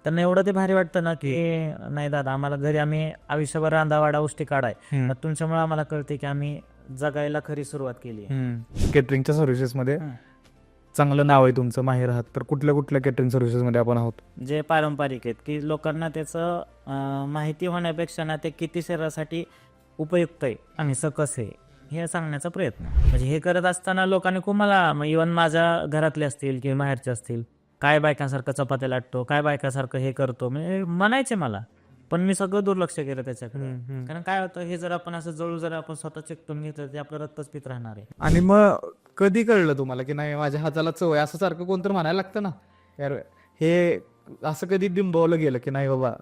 त्यांना एवढं ते भारी वाटतं ना की नाही दादा, आम्हाला घरी आम्ही आयुष्यभर रांधावाडा उष्टी काढाय, मग तुमच्यामुळे आम्हाला कळते की आम्ही जगायला खरी सुरुवात केली आहे. केटरिंगच्या सर्व्हिसेसमध्ये चांगलं नाव आहे तुमचं, माहेर आहात. तर कुठल्या कुठल्या केटरिंग सर्व्हिसेसमध्ये आपण आहोत? जे पारंपरिक आहेत की लोकांना त्याचं माहिती होण्यापेक्षा ना ते किती शरीरासाठी उपयुक्त आहे आणि सकस आहे हे सांगण्याचा प्रयत्न. म्हणजे हे करत असताना लोकांनी खूप मला, इव्हन माझ्या घरातले असतील किंवा बाहेरचे असतील, काय बायकांसारखं चपात्या लाटतो, काय बायकासारखं हे करतो म्हणजे म्हणायचे मला, पण मी सगळं दुर्लक्ष केलं त्याच्याकडे. कारण काय होतं, हे जर आपण असं जळू जर आपण स्वतः चिकटून घेतलं ते आपलं रक्तच पित राहणार आहे. आणि मग कधी कळलं तुम्हाला की नाही माझ्या हाताला चव आहे, असं सारखं कोणतं म्हणायला लागतं ना यार, हे असं कधी बिंबवलं गेलं की नाही बाबा?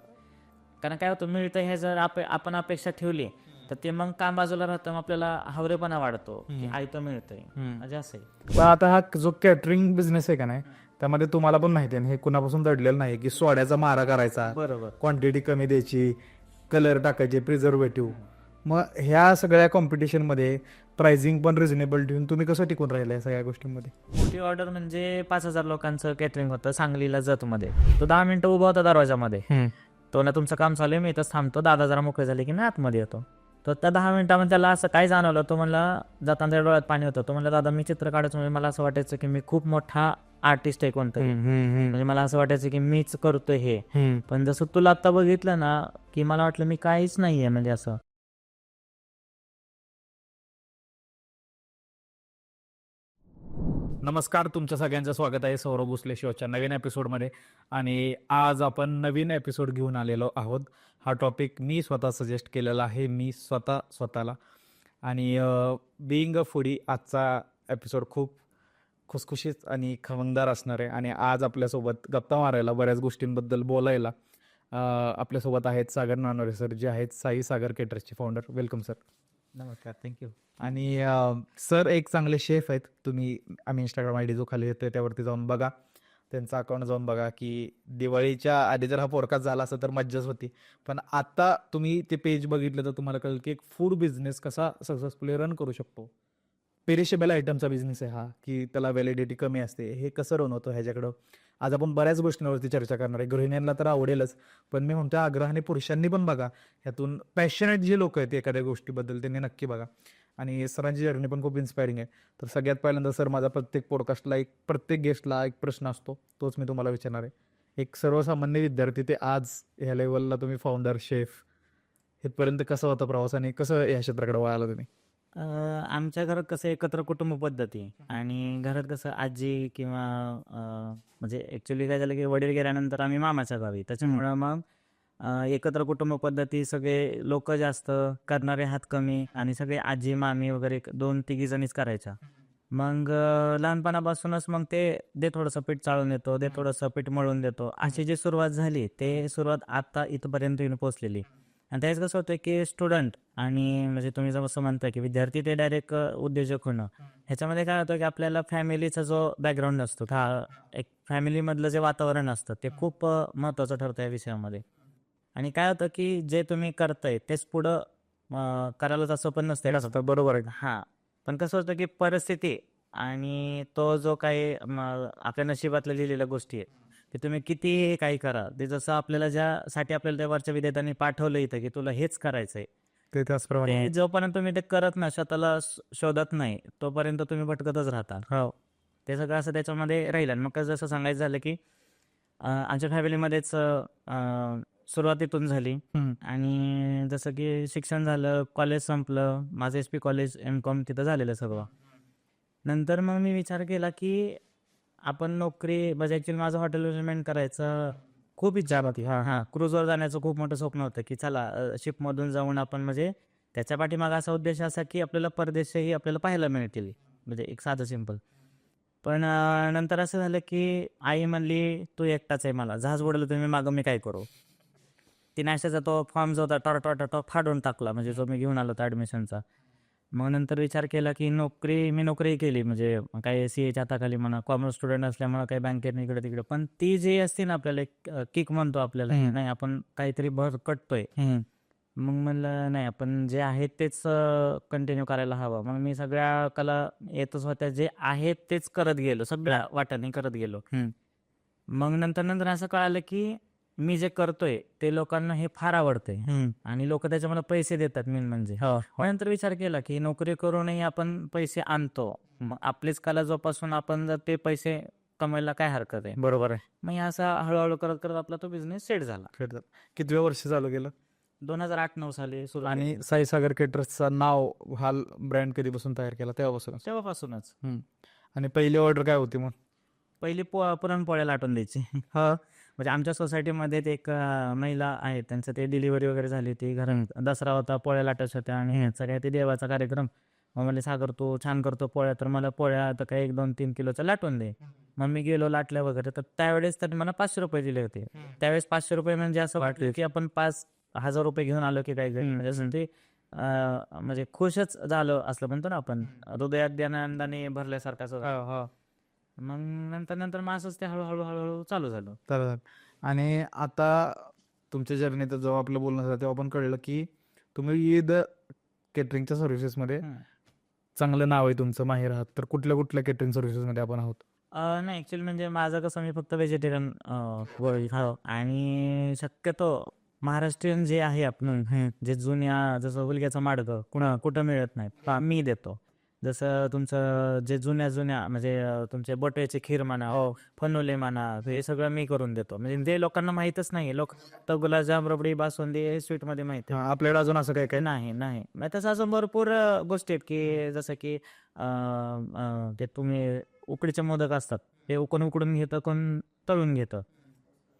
कारण काय होतं, मिळतं हे जर आपण अपेक्षा ठेवली तर ते मग काम बाजूला राहतं, मग आपल्याला हवरेपणा वाढतो की आयतं मिळतंय म्हणजे असं आहे. पण आता हा जो कॅटरिंग बिझनेस आहे का नाही, त्यामध्ये तुम्हाला पण माहिती आहे हे कुणापासून दडलेलं नाही की सोड्याचा मारा करायचा, बरोबर. क्वांटिटी कमी द्यायची, कलर टाकायचे, प्रिझर्वेटिव्ह. मग ह्या सगळ्या कॉम्पिटिशनमध्ये प्राइसिंग पण रिझनेबल ठेवून तुम्ही कसं टिकून राहिलं या सगळ्या गोष्टींमध्ये? मोठी ऑर्डर म्हणजे 5,000 लोकांचं कॅटरिंग होतं सांगलीला जतमध्ये. तो 10 मिनिटं उभा होता दरवाजामध्ये. तो ना तुमचं काम चालू आहे, मी इथंच थांबतो, दादा जरा मोकळे झाले की मी आतमध्ये येतो. तर त्या 10 मिनिटामध्ये त्याला असं काय जाणवलं, तो म्हणला, जाताना त्याच्या डोळ्यात पाणी होतं, तो म्हणला दादा मी चित्र काढायचं म्हणजे मला असं वाटायचं की मी खूप मोठा आर्टिस्ट आहे कोणतरी, म्हणजे मला असं वाटायचं की मीच करतोय हे. पण जसं तुला आता बघितलं ना की मला वाटलं मी काहीच नाहीये म्हणजे असं. नमस्कार, तुमच्या सगळ्यांचं स्वागत आहे सौरभ भोसले शोच्या नवीन एपिसोडमध्ये. आणि आज आपण नवीन एपिसोड घेऊन आलेलो आहोत. हा टॉपिक मी स्वतः सजेस्ट केलेला आहे, मी स्वतःला. आणि बिईंग अ फूडी आजचा एपिसोड खूप खुसखुशीत आणि खवंगदार असणार आहे. आणि आज आपल्यासोबत गप्पा मारायला, बऱ्याच गोष्टींबद्दल बोलायला आपल्यासोबत आहेत सागर नानोरे सर, जे आहेत साई सागर केटर्सचे फाउंडर. Welcome sir. नमस्कार, थँक्यू. आणि सर एक चांगले शेफ आहेत. तुम्ही आम्ही इंस्टाग्राम आय डी जो खाली येतोय त्यावरती जाऊन बघा, त्यांचा अकाउंट जाऊन बघा की दिवाळीच्या आधी जर हा पॉडकास्ट झाला असता तर मज्जाच होती. पण आता तुम्ही ते पेज बघितलं तर तुम्हाला कळेल की एक फूड बिझनेस कसा सक्सेसफुली रन करू शकतो. पेरिशेबल आयटमचा बिझनेस आहे हा, की त्याला व्हॅलिडिटी कमी असते, हे कसं रन होतं ह्याच्याकडं आज आपण बऱ्याच गोष्टींवरती चर्चा करणार आहे. गृहिणींना तर आवडेलच, पण मी म्हणतो आग्रहाने पुरुषांनी पण बघा. ह्यातून पॅशनेट जे लोक आहेत एखाद्या गोष्टीबद्दल त्यांनी नक्की बघा. आणि सरांची जर्नी पण खूप इन्स्पायरिंग आहे. तर सगळ्यात पहिल्यांदा सर, माझा प्रत्येक पॉडकास्टला प्रत्येक गेस्टला एक प्रश्न असतो, तोच मी तुम्हाला विचारणार आहे. एक सर्वसामान्य विद्यार्थी ते आज ह्या लेवलला तुम्ही फाउंडर, शेफ, इथपर्यंत कसं होता प्रवास आणि कसं या क्षेत्राकडे वळाला तुम्ही? आमच्या घरात कसं एकत्र कुटुंब पद्धती आहे आणि घरात कसं आजी किंवा म्हणजे ॲक्च्युली काय झालं की वडील गेल्यानंतर आम्ही मामाच्या गावी, त्याच्यामुळं मग एकत्र कुटुंब पद्धती, सगळे लोक जास्त, करणारे हात कमी आणि सगळे आजी मामी वगैरे 2-3 जणीच करायच्या. मग लहानपणापासूनच मग ते दे थोडंसं पीठ चाळून देतो, दे थोडंसं पीठ मळून देतो, अशी जी सुरुवात झाली ते सुरुवात आता इथपर्यंत येऊन पोहोचलेली. आणि त्यावेळेस कसं होतं की स्टुडंट आणि म्हणजे तुम्ही जसं म्हणता की विद्यार्थी ते डायरेक्ट उद्योजक होणं, ह्याच्यामध्ये काय होतं की आपल्याला फॅमिलीचा जो बॅकग्राऊंड असतो, एक फॅमिलीमधलं जे वातावरण असतं ते खूप महत्त्वाचं ठरतं या विषयामध्ये. आणि काय होतं की जे तुम्ही करताय तेच पुढं करायलाच असं पण नसतं. बरोबर आहे. हां, पण कसं होतं की परिस्थिती आणि तो जो काही आपल्या नशिबातल्या लिहिलेल्या गोष्टी आहेत, की तुम्ही कितीही काही करा, ते जसं आपल्याला ज्यासाठी आपल्याला त्या वरच्या विधात्याने पाठवलं इथं की तुला हेच करायचंय, ते त्याचप्रमाणे ते जोपर्यंत तुम्ही ते करत नाही, स्वतःला शोधत नाही, तोपर्यंत तुम्ही भटकतच राहता. हो. ते सगळं असं त्याच्यामध्ये राहील. आणि मग जसं सांगायचं झालं की आमच्या फॅमिलीमध्येच सुरुवातीतून झाली. आणि जसं की शिक्षण झालं, कॉलेज संपलं, माझं SP कॉलेज MCOM तिथं झालेलं सगळं. नंतर मग मी विचार केला की आपण नोकरी, म्हणजे ॲक्च्युली माझं हॉटेल मॅनेजमेंट करायचं खूप इच्छा होती. क्रूजवर जाण्याचं खूप मोठं स्वप्न होतं की चला शिपमधून जाऊन आपण, म्हणजे त्याच्या पाठीमागं असा उद्देश असा की आपल्याला परदेशही आपल्याला पाहायला मिळतील, म्हणजे एक साधं सिंपल. पण नंतर असं झालं की आई म्हणली तू एकटाच आहे, मला जहाज बुडलं तुम्ही मागं, मी काय करू. ती नॅशनलचा तो फॉर्म जो होता टॉ फाडून टाकला, म्हणजे जो मी घेऊन आलो होता ॲडमिशनचा. मग नंतर विचार केला की मी नोकरी केली, म्हणजे काही CAच्या हाताखाली म्हणा, कॉमर्स स्टुडंट असल्यामुळं काही बँकेत इकडे तिकडे, पण ती जी असते ना आपल्याला एक किक म्हणतो आपल्याला, नाही आपण काहीतरी भरकटतोय. मग म्हणलं नाही, आपण जे आहे तेच कंटिन्यू करायला हवं. मग मी सगळ्या कला येतच होत्या, जे आहेत तेच करत गेलो, सगळ्या वाटाने करत गेलो. मग नंतर असं कळालं की मी जे करतोय ते लोकांना हे फार आवडतंय आणि लोक त्याच्या मला पैसे देतात मेन म्हणजे. नंतर विचार केला की नोकरी करूनही आपण पैसे आणतो, मग आपलीच कला जोपासून आपण जर ते पैसे कमवायला काय हरकत आहे. बरोबर आहे. मग असा हळूहळू करत करत आपला तो बिझनेस सेट झाला. कितव्या वर्षी चालू केलं? 2008-9 साली सुरू आणि साई सागर केटर्सचं नाव हा ब्रँड कधीपासून तयार केला? तेव्हापासूनच. आणि पहिली ऑर्डर काय होती मग? पहिली पुरणपोळ्या लाटून द्यायची. म्हणजे आमच्या सोसायटीमध्ये ते एक महिला आहेत, त्यांचं ते डिलिव्हरी वगैरे झाली होती, घरात दसरा होता, पोळ्या लाटत होत्या आणि हे सगळ्या ते देवाचा कार्यक्रम. मग मला सागर तू छान करतो पोळ्या, तर मला पोळ्या आता काय 1-2-3 किलोचा लाटून दे. मग मी गेलो लाटल्या वगैरे, तर त्यावेळेस तर मला 500 रुपये दिले होते. त्यावेळेस 500 रुपये म्हणजे असं वाटलं की आपण 5,000 रुपये घेऊन आलो की काय म्हणजे असं ते म्हणजे खुशच झालं असलं म्हणतो ना आपण, हृदयात आनंदाने भरल्यासारखं असं. मग नंतर मग असंच ते हळूहळू हळूहळू चालू झालं. आणि आता तुमच्या जर्नीत जेव्हा आपलं बोलणं झालं तेव्हा पण कळलं की तुम्ही विविध केटरिंगच्या सर्व्हिसेसमध्ये चांगलं नाव आहे तुमचं, माहीर आहात. तर कुठल्या कुठल्या केटरिंग सर्व्हिसेसमध्ये आपण आहोत? नाही ऍक्च्युअली म्हणजे माझं कसं, मी फक्त व्हेजिटेरियन आणि शक्यतो महाराष्ट्रीयन जे आहे आपण, जे जुन्या जसं हुलग्याचं माडगं कुठं मिळत नाही, मी देतो. जसं तुमचं जे जुन्या म्हणजे तुमचे बटव्याची खीर म्हणा, फनोले म्हणा, हे सगळं मी करून देतो. म्हणजे जे लोकांना माहीतच नाही, लोक तर गुलाबजाम, रबडी, बासुंदी हे स्वीटमध्ये माहिती आहे. आपल्याकडे अजून असं काय काय नाही मग तसं अजून भरपूर गोष्टी आहेत की जसं की ते तुम्ही उकडीचे मोदक असतात, ते उकडून घेतं, कोण तळून घेतं.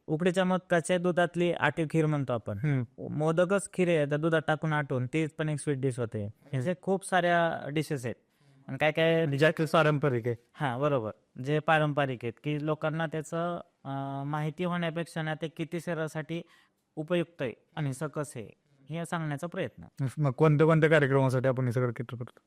उकडीच्या मोदकाच्या दुधातली आटीव खीर म्हणतो आपण, मोदकच खीर आहे, त्या दुधात टाकून आटून, तीच पण एक स्वीट डिश होते. असे खूप साऱ्या डिशेस आहेत आणि काय काय पारंपरिक आहे. हा बरोबर, जे पारंपरिक आहेत की लोकांना त्याचं माहिती होण्यापेक्षा ना ते किती शरीरासाठी उपयुक्त आहे आणि सकस आहे हे सांगण्याचा प्रयत्न. मग कोणत्या कोणत्या कार्यक्रमासाठी आपण हे सगळं केटर करतो?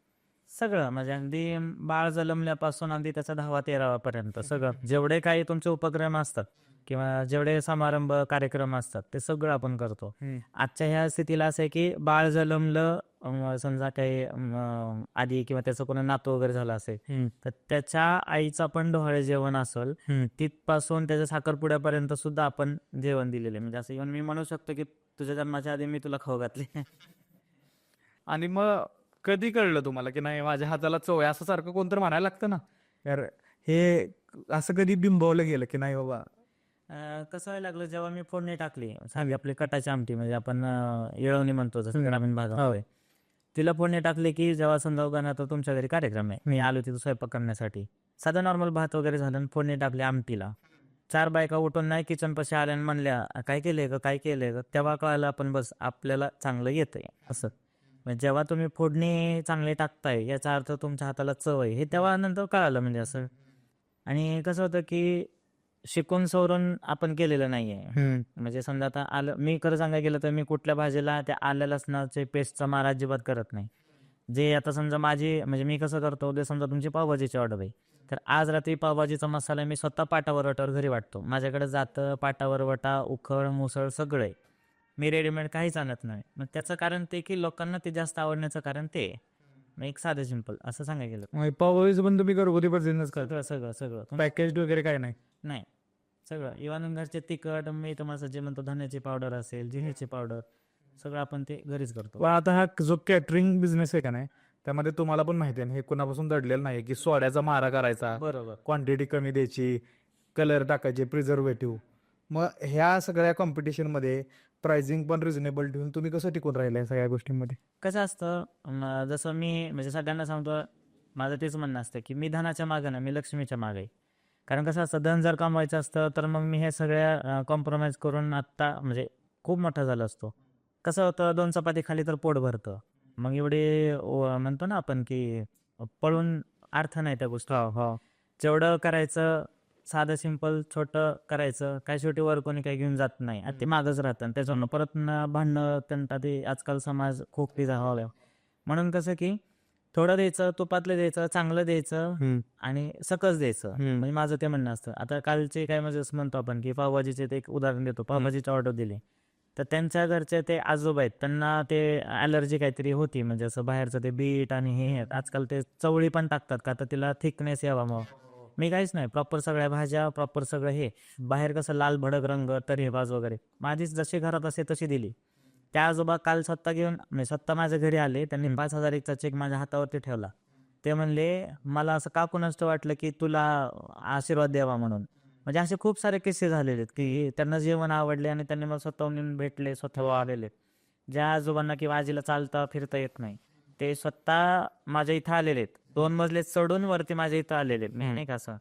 सगळं म्हणजे अगदी बाळ जन्मल्यापासून अगदी त्याचा 10वा-13वा पर्यंत सगळं, जेवढे काही तुमचे उपक्रम असतात किंवा जेवढे समारंभ कार्यक्रम असतात ते सगळं आपण करतो. आजच्या ह्या स्थितीला असं आहे की बाळ जन्मलं, समजा काही आधी किंवा त्याचं कोणी नातू वगैरे झालं असेल, तर त्याच्या आईचं पण डोहाळे जेवण असेल, तिथपासून त्याच्या साखरपुड्यापर्यंत सुद्धा आपण जेवण दिलेले. म्हणजे असं इव्हन मी म्हणू शकतो की तुझ्या जन्माच्या आधी मी तुला खाऊ घातले. आणि मग कधी कळलं तुम्हाला की नाही माझ्या हाताला चव आहे, असं सारखं कोणतरी म्हणायला लागतं ना यार, हे असं कधी बिंबवलं गेलं की नाही बाबा? कसं व्हायला लागलं, जेव्हा मी फोडणी टाकली, सांगी आपली कटाची आमटी म्हणजे आपण येळवणी म्हणतो जसं ग्रामीण भागात, तिला फोडणी टाकली की जेव्हा समजा उगाच तुमच्या घरी कार्यक्रम आहे, मी आलो तिथं स्वयंपाक करण्यासाठी, साधा नॉर्मल भात वगैरे झालं, फोडणी टाकली आमटीला, 4 बायका उठून नाही किचन पाशी आल्या आणि म्हणल्या काय केलंय का, तेव्हा कळालं आपण बस आपल्याला चांगलं येतंय असं. म्हणजे जेव्हा तुम्ही फोडणी चांगली टाकताय याचा अर्थ तुमच्या हाताला चव आहे हे तेव्हा नंतर कळालं म्हणजे असं. आणि कसं होतं की शिकून सवरून आपण केलेलं नाहीये. म्हणजे समजा आता आलं, मी खरं सांगायला गेलं तर मी कुठल्या भाजीला त्या आल्या लसणाचे पेस्टचा मार अजिबात करत नाही. जे आता समजा माझी म्हणजे मी कसं करतो, ते समजा तुमची पावभाजीची ऑर्डर आहे, तर आज रात्री पावभाजीचा मसाला मी स्वतः पाटावर वटावर घरी वाटतो. माझ्याकडे जातं पाटावर वटा, उखळ, मुसळ सगळं आहे. मी रेडीमेड काहीच आणत नाही. मग त्याचं कारण ते की लोकांना ते जास्त आवडण्याचं कारण ते मग एक साधं सिंपल असं सांगायला गेलं. पावभाजीचं पण तुम्ही घरगुती पद्धतीनेच करता? सगळं पॅकेज वगैरे काय नाही, सगळं इव्हन घरचे तिखट, मी तुम्हाला जे म्हणतो धन्याची पावडर असेल, जिऱ्याची पावडर, सगळं आपण ते घरीच करतो. आता हा जो कॅटरिंग बिझनेस आहे का नाही, त्यामध्ये तुम्हाला पण माहिती आहे हे कुणापासून दडलेलं नाही की सोड्याचा मारा करायचा, बरोबर, क्वांटिटी कमी द्यायची, कलर टाकायचे, प्रिझर्वेटिव्ह. मग ह्या सगळ्या कॉम्पिटिशनमध्ये प्राइसिंग पण रिझनेबल ठेवून तुम्ही कसं टिकून राहिलं सगळ्या गोष्टींमध्ये? कसं असतं, जसं मी म्हणजे सगळ्यांना सांगतो, माझं तेच म्हणणं असतं की मी धनाच्या मागं ना, मी लक्ष्मीच्या मागे. कारण कसं असतं, धन जर कमवायचं असतं तर मग मी हे सगळ्या कॉम्प्रोमाइज करून आत्ता म्हणजे खूप मोठा झाला असतो. कसं होतं, 2 चपाती खाली तर पोट भरतं, मग एवढे म्हणतो ना आपण की पळून अर्थ नाही त्या गोष्टी. जेवढं करायचं साधं सिंपल छोटं करायचं, काय शेवटी वर कोणी काही घेऊन जात नाही आणि ते मागच राहतं. त्याच्यावर परत भांडणं त्यांना ते आजकाल समाज खूप ती झाला. म्हणून कसं की थोडं द्यायचं, तुपातलं द्यायचं, चांगलं द्यायचं आणि सकस द्यायचं. म्हणजे माझं ते म्हणणं असतं. आता कालचे काय म्हणजे असं म्हणतो आपण की पावभाजीचे ते एक उदाहरण देतो, पावभाजीची ऑर्डर दिली तर त्यांच्या घरचे ते आजोबा आहेत, त्यांना ते ॲलर्जी काहीतरी होती, म्हणजे असं बाहेरचं ते बीट आणि हे आजकाल ते चवळी पण टाकतात का तर तिला थिकनेस यावा. मी काहीच नाही, प्रॉपर सगळ्या भाज्या, प्रॉपर सगळं हे. बाहेर कसं लाल भडक रंग, तर्हेबाज वगैरे, माझी जशी घरात असे तशी दिली. त्या आजोबा काल स्वतः घेऊन, म्हणजे स्वतः माझ्या घरी आले, त्यांनी 5,000 चेक माझ्या हातावरती ठेवला. ते म्हणले, मला असं का कुणाचं वाटलं की तुला आशीर्वाद द्यावा म्हणून. म्हणजे असे खूप सारे किस्से झालेले आहेत की त्यांना जेवण आवडले आणि त्यांनी मला स्वतःहून येऊन भेटले, स्वतः आलेले. ज्या आजोबांना किंवा आजीला चालता फिरता येत नाही, ते स्वतः माझ्या इथं आलेले आहेत. 2 मजले चढून वरती माझ्या इथं आलेले आहेत. नाही का, असं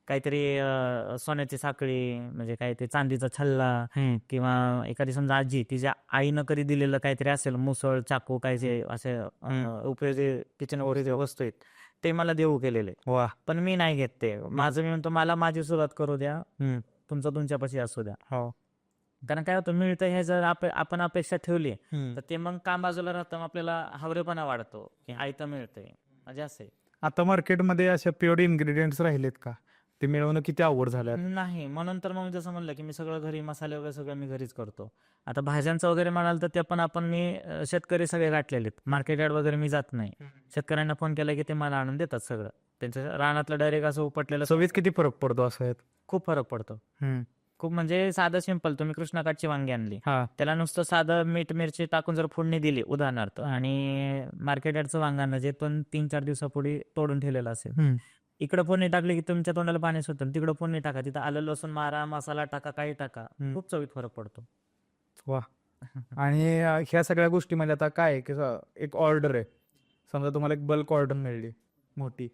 काहीतरी सोन्याची साखळी, म्हणजे काहीतरी चांदीचा छल्ला, किंवा एखादी समजा आजी तिच्या आईनं कधी दिलेलं काहीतरी असेल, मुसळ, चाकू, काय जे असे उपयोगी किचन वगैरे वस्तू आहेत, ते मला देऊ केलेले. वा. पण मी नाही घेत ते. माझं मी म्हणतो, मला माझी सुरुवात करू द्या, तुमचं तुमच्यापाशी असू द्या. हो. कारण काय होतं, मिळतं हे जर आपण अपेक्षा ठेवली तर ते मग काम बाजूला राहतं, मग आपल्याला हवरेपणा वाढतो की आयतं मिळतंय, म्हणजे असं आहे. आता मार्केटमध्ये अशा प्युअर इन्ग्रेडियंट्स राहिलेत का? ते मिळवणं किती अवघड झालं. नाही, म्हणून तर मग जसं म्हणलं की मी सगळं घरी, मसाले वगैरे सगळं मी घरीच करतो. आता भाज्यांचं वगैरे म्हणाल तर ते पण मी शेतकरी सगळे गाठलेले आहेत. मार्केट यार्ड वगैरे मी जात नाही. शेतकऱ्यांना फोन केला की ते मला आणून देतात सगळं. त्यांचं रानातलं डायरेक्ट असं उपटलेलं. चवीत किती फरक पडतो असं आहेत? खूप फरक पडतो. खूप, म्हणजे साधं सिंपल, तुम्ही कृष्णाकाठची वांगी आणली, हा. त्याला नुसतं साधं मीठ मिरची टाकून जर फोडणी दिली उदाहरणार्थ, आणि मार्केट यार्डचं वांगानं जे पण 3-4 दिवसापूर्वी तोडून ठेवलेलं असेल, इकडं फोडणी टाकली की तुमच्या तोंडाला पाणी सुटतं, तिकडं फोडणी टाका, तिथं आलं लसूण मारा, मसाला टाका, काही टाका, खूप चवीत फरक पडतो. वा. आणि ह्या सगळ्या गोष्टीमध्ये आता काय आहे की एक ऑर्डर आहे, समजा तुम्हाला एक बल्क ऑर्डर मिळली मोठी,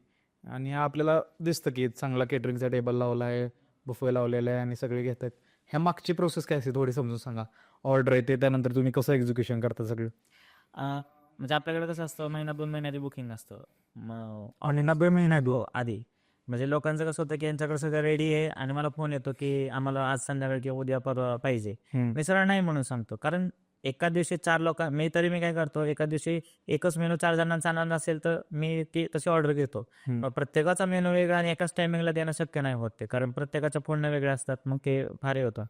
आणि आपल्याला दिसतं की चांगला केटरिंगचा टेबल लावला आहे, बुफे लावलेला आहे आणि सगळे घेत आहेत. ह्या मागची प्रोसेस काय असते थोडी समजून सांगा. ऑर्डर येते, त्यानंतर तुम्ही कसं एक्झिक्युशन करता सगळं? म्हणजे आपल्याकडे कसं असतं, 1-2 महिन्याची बुकिंग असतं. मग आणि 90 महिना आधी म्हणजे लोकांचं कसं होतं की यांच्याकडे सगळं रेडी आहे आणि मला फोन येतो की आम्हाला आज संध्याकाळी किंवा उद्या परवा पाहिजे. मी सरळ नाही म्हणून सांगतो, कारण एका दिवशी 4 लोक, मी काय करतो, एका दिवशी एकच मेनू 4 जणांचा आणणार असेल तर मी ती तशी ऑर्डर घेतो. मग प्रत्येकाचा मेनू वेगळा आणि एकाच टायमिंगला देणं शक्य नाही होत ते, कारण प्रत्येकाच्या फोडणं वेगळ्या असतात, मग ते भारी होतं.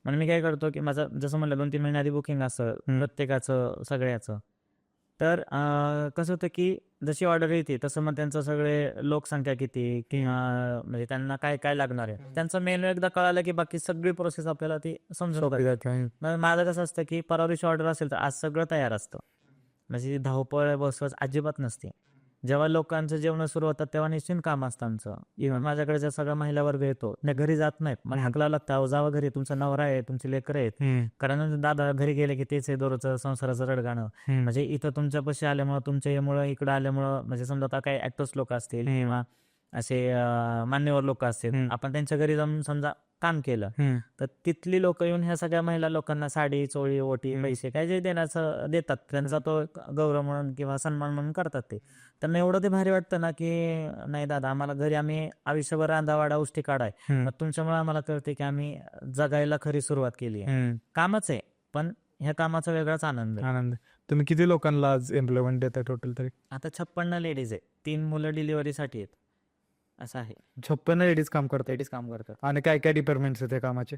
म्हणून मी काय करतो की माझं जसं म्हणलं 2-3 महिन्या आधी बुकिंग असतं प्रत्येकाचं सगळ्याचं. तर कसं होतं की जशी ऑर्डर येते तसं मग त्यांचं सगळे लोकसंख्या किती, किंवा म्हणजे त्यांना काय काय लागणार आहे, त्यांचं मेनू एकदा कळालं की बाकी सगळी प्रोसेस आपल्याला ती समजून जाते. मग माझं कसं असतं की परवा दिवशी ऑर्डर असेल तर आज सगळं तयार असतं, म्हणजे धावपळ बसवच अजिबात नसते. जेव्हा लोकांचं जेवण सुरू होतात तेव्हा निश्चित काम असतं आमचं. इव्हन माझ्याकडे ज्या सगळा महिला वर्ग येतो, त्या घरी जात नाहीत, मला हाकला लागतं, अहो जावं घरी, तुमचा नवरा आहे, तुमची लेकरं आहेत. कारण दादा घरी गेले की तेच आहे दररोजचं संसाराचं रडगाणं. म्हणजे इथं तुमच्यापाशी आल्यामुळं, तुमच्या यामुळं, इकडं आल्यामुळं, म्हणजे समजा आता काही ऍक्टर्स लोक असतील किंवा असे मान्यवर लोक असतील, आपण त्यांच्या घरी जाऊन समजा काम केलं तर तिथली लोक येऊन ह्या सगळ्या महिला लोकांना साडी, चोळी, ओटी, पैसे काय जे देण्याचं देतात, त्यांचा तो गौरव म्हणून किंवा सन्मान म्हणून करतात. ते त्यांना एवढं ते भारी वाटतं ना की नाही दादा, आम्हाला घरी आम्ही आयुष्यभर रांधावाडा उष्टी काढाय, मग तुमच्यामुळे आम्हाला कळते की आम्ही जगायला खरी सुरुवात केली आहे. कामच आहे, पण ह्या कामाचा वेगळाच आनंद आहे. तुम्ही किती लोकांना आज एम्प्लॉयमेंट देताय टोटल तरी? आता 56 लेडीज आहे, 3 मुलं डिलिव्हरीसाठी आहेत, असं आहे. 56 लेडीज काम करतात. लेडीज काम करतात. आणि काय काय डिपार्टमेंट्स आहेत त्या कामाचे?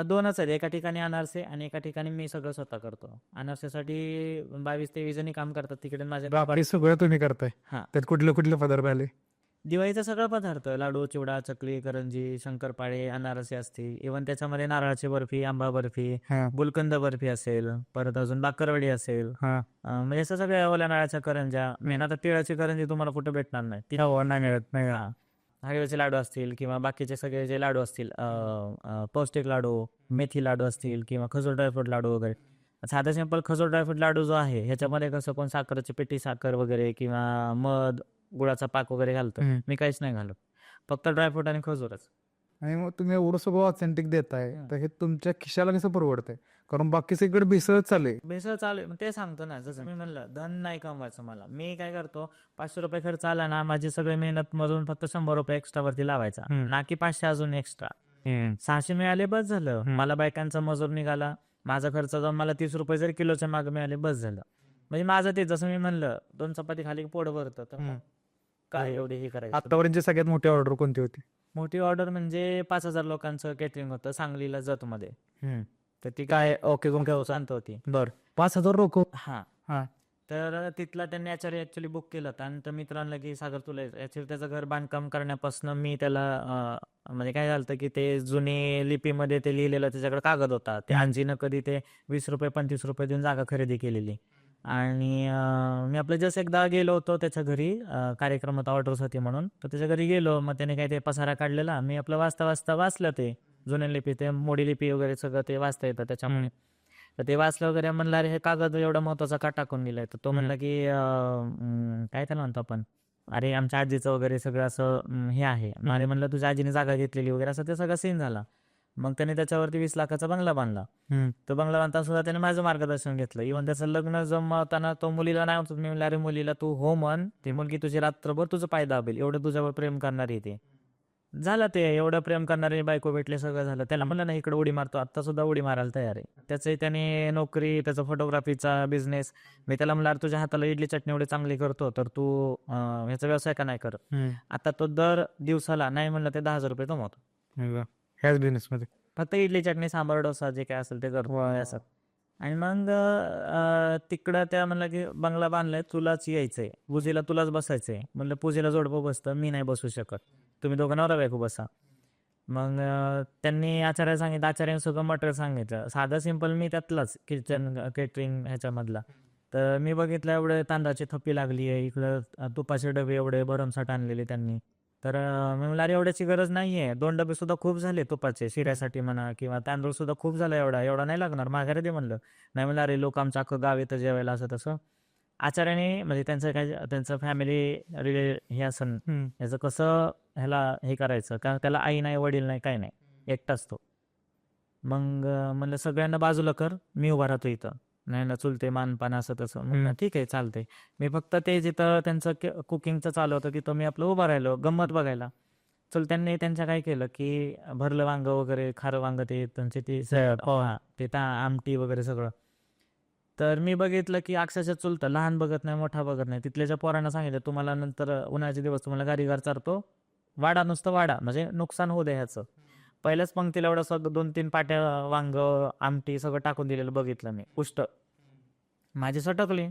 2च आहेत, एका ठिकाणी अनारसे आणि एका ठिकाणी मी सगळं स्वतः करतो. अनारसेसाठी 22-23 जणी काम करतात तिकडे माझ्या. बाकी सगळं तुम्ही करताय? हा. त्यात कुठले कुठले पदार्थ आले? दिवाळीचा सगळा पदार्थ, लाडू, चिवडा, चकली, करंजी, शंकरपाळे, अनारसे असतील, इव्हन त्याच्यामध्ये नारळाची बर्फी, आंबा बर्फी, गुलकंद बर्फी असेल, परत अजून बाकरवडी असेल, म्हणजे असं सगळ्या ओल्या नारळाच्या करंज्या. मेन आता तिळाची करंजी तुम्हाला कुठे भेटणार नाही, ती नाही मिळत. नाही. हळव्याचे लाडू असतील किंवा बाकीचे सगळे जे लाडू असतील, पौष्टिक लाडू, मेथी लाडू असतील किंवा खजूर ड्रायफ्रूट लाडू वगैरे. साधा सिंपल खजूर ड्रायफ्रूट लाडू जो आहे ह्याच्यामध्ये कसं कोण साखरेची पेटी साखर वगैरे किंवा मध, गुळाचा पाक वगैरे घालतो, मी काहीच नाही घालत, फक्त ड्रायफ्रूट आणि खजूरच. आणि मग तुम्ही एवढं सगळं ऑथेंटिक देताय तर हे तुमच्या खिशाला कसं परवडतंय? कारण बाकी सगळीकडे भेसळ चालू भेसळ चालू आहे, ते सांगतो ना, जसं मी म्हणलं धन नाही कमवायचं मला. मी काय करतो, 500 रुपये खर्च आला ना, माझी सगळी मेहनत मधून फक्त 100 रुपये एक्स्ट्रा वरती लावायचा, ना की 500 अजून एक्स्ट्रा. 600 मिळाले बस झालं. मला बायकांचा मजूर निघाला, माझा खर्च जाऊन मला 30 रुपये जरी किलोच्या मागे मिळाले बस झालं. म्हणजे माझं ते जसं मी म्हणलं 2 चपाती खाली पोट भरतं, तर काय एवढे हे करायचं. आतापर्यंतची सगळ्यात मोठी ऑर्डर कोणती होती? मोठी ऑर्डर म्हणजे 5,000 लोकांचं केटरिंग होतं सांगलीला, जतमध्ये. तर ती काय ओके सांगत होती. बरं, 5,000 लोक? हा. हा. तर तिथला त्यांनी आचार्य ऍक्च्युली बुक केलं होतं आणि तर मित्रांना की सागर तुला ऍक्च्युली त्याचं घर बांधकाम करण्यापासून मी त्याला म्हणजे काय झालं की ते जुनी लिपीमध्ये ते लिहिलेलं त्याच्याकडे कागद होता. ते आजीनं कधी ते 20 रुपये 25 रुपये देऊन जागा खरेदी केलेली. आणि मी आपलं जस्ट एकदा गेलो होतो त्याच्या घरी, कार्यक्रम होता ऑर्डर्स होती म्हणून, तर त्याच्या घरी गेलो. मग त्याने काय ते पसारा काढलेला, मी आपलं वाचता वाचता वाचलं ते जुन्या लिपी, ते मोडी लिपी वगैरे सगळं ते वाचता येतं त्याच्यामुळे. तर ते वाचलं वगैरे, म्हणलं अरे हे कागद एवढा महत्वाचा का टाकून दिलाय? तर तो म्हणला की काय त्याला म्हणतो आपण, अरे आमच्या आजीचं वगैरे सगळं असं हे आहे. अरे म्हणलं तुझ्या आजीने जागा घेतलेली वगैरे, असं ते सगळं सीन झाला. मग त्याने त्याच्यावरती 20 लाखाचा बंगला बांधला. तो बंगला बांधताना सुद्धा त्याने माझं मार्गदर्शन घेतलं. इव्हन त्याचं लग्न जमवताना तो मुलीला नाही म्हणतो, मी म्हणलं अरे मुलीला तू हो म्हण, ती मुलगी तुझी रात्रभर तुझं पाय दाबेल, एवढं तुझ्यावर प्रेम करणारी ती. झालं ते, एवढं प्रेम करणारे बायको भेटले, सगळं झालं. त्याला म्हणलं ना इकडे उडी मारतो, आता सुद्धा उडी मारायला तयार आहे. त्याचे त्याने नोकरी, त्याचा फोटोग्राफीचा बिझनेस. मी त्याला म्हणलं अरे तुझ्या हाताला इडली चटणी एवढी चांगली करतो, तर तू ह्याचा व्यवसाय का नाही करत? आता तो दर दिवसाला नाही म्हणलं ते 10,000 रुपये कमवतो. ह्याच बिझनेस मध्ये फक्त इडली चटणी सांबार डोसा जे काय असेल ते करतो असं. आणि मग तिकडं त्या म्हणलं की बंगला बांधलाय, तुलाच यायचंय, पूजेला तुलाच बसायचंय. म्हणलं पूजेला जोडपं बसतं, मी नाही बसू शकत, तुम्ही दोघं नवरा बायको बसा. मग त्यांनी आचार्याला सांगितलं, आचार्याने सगळं मटेरियल सांगितलं, साधं सिंपल. मी त्यातलाच किचन केटरिंग ह्याच्यामधला. तर मी बघितलं एवढे तांदळाची थप्पी लागली आहे, इकडं तुपाचे डबे एवढे भरमसाठ आणलेले त्यांनी. तर मी म्हणलं अरे एवढ्याची गरज नाहीये, 2 डबे सुद्धा खूप झाले तुपाचे शिऱ्यासाठी म्हणा, किंवा तांदूळ सुद्धा खूप झाला, एवढा एवढा नाही लागणार, माघारी दे म्हणलं. नाही म्हणलं अरे लोक आमचं अख्खं गाव येतं जेवायला, असं तसं. आचार्याने म्हणजे त्यांचं काय, त्यांचं फॅमिली हे असं याचं कसं ह्याला हे करायचं का, त्याला आई नाही वडील नाही काय नाही, एकटाच तो. मग म्हणलं सगळ्यांना बाजूला कर, मी उभा राहतो इथं, नाही ना चुलते मानपान असं तसं. म्हणलं ठीक आहे चालतंय. मी फक्त ते जिथं त्यांचं कुकिंगचं चालू होतं तिथं मी आपलं उभा राहिलो गंमत बघायला. चल त्यांनी त्यांच्या काय केलं की भरलं वांग वगैरे, खारं वांग, ते त्यांचे ते ते आमटी वगैरे सगळं. तर मी बघितलं की अक्षरशः चुलतं लहान बघत नाही, मोठा बघत नाही. तिथल्याच्या पोरांना सांगितलं तुम्हाला नंतर उन्हाळ्याचे दिवस तुम्हाला गाडीगार चारतो, वाडा नुसतं वाडा, म्हणजे नुकसान होऊ दे ह्याचं. पहिल्याच पंक्तीला एवढं सगळं 2-3 पाट्या वांग, आमटी सगळं टाकून दिलेलं बघितलं मी, पुष्ट. माझी सटकली.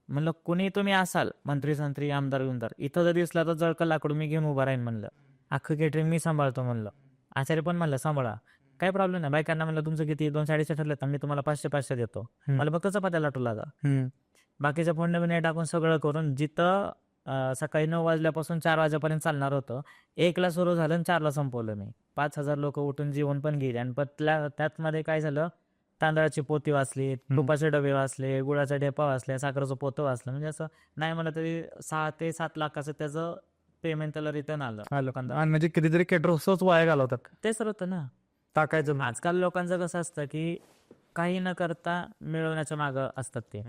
म्हणलं कुणी तुम्ही असाल, मंत्री संत्री आमदार विमदार, इथं जर दिसला तर जळकं लाकडून मी घेऊन उभा राहीन म्हणलं, अख्खं केटरिंग मी सांभाळतो म्हणलं. आचार्य पण म्हणलं सांभाळा, काय प्रॉब्लेम नाही. बायकांना म्हणलं तुमचं किती 200-250 ठरले तर मी तुम्हाला 500-500 देतो, मला फक्त चपात्या लाटू लागा. बाकीच्या फोडणे बिणे टाकून सगळं करून, जिथं सकाळी 9 वाजल्यापासून 4 वाजेपर्यंत चालणार होतं, 1ला सुरू झालं आणि 4ला संपवलं मी. 5,000 लोक उठून जेवण पण गेले. आणि त्यात मध्ये काय झालं, तांदळाची पोती वाचली, तुपाचे डबे वाचले, गुळाचा ढेपा वाचले, साखरेचं पोतं वाचलं. म्हणजे असं नाही म्हणलं तरी 6 ते 7 लाखाचं त्याचं पेमेंट त्याला रिटर्न आलं लोकांना. आणि म्हणजे कितीतरी केटर असंच वाया घालवतात, तेच होतं ना. टाकायचं. आजकाल लोकांचं कसं असतं की काही न करता मिळवण्याच्या मागं असतात ते.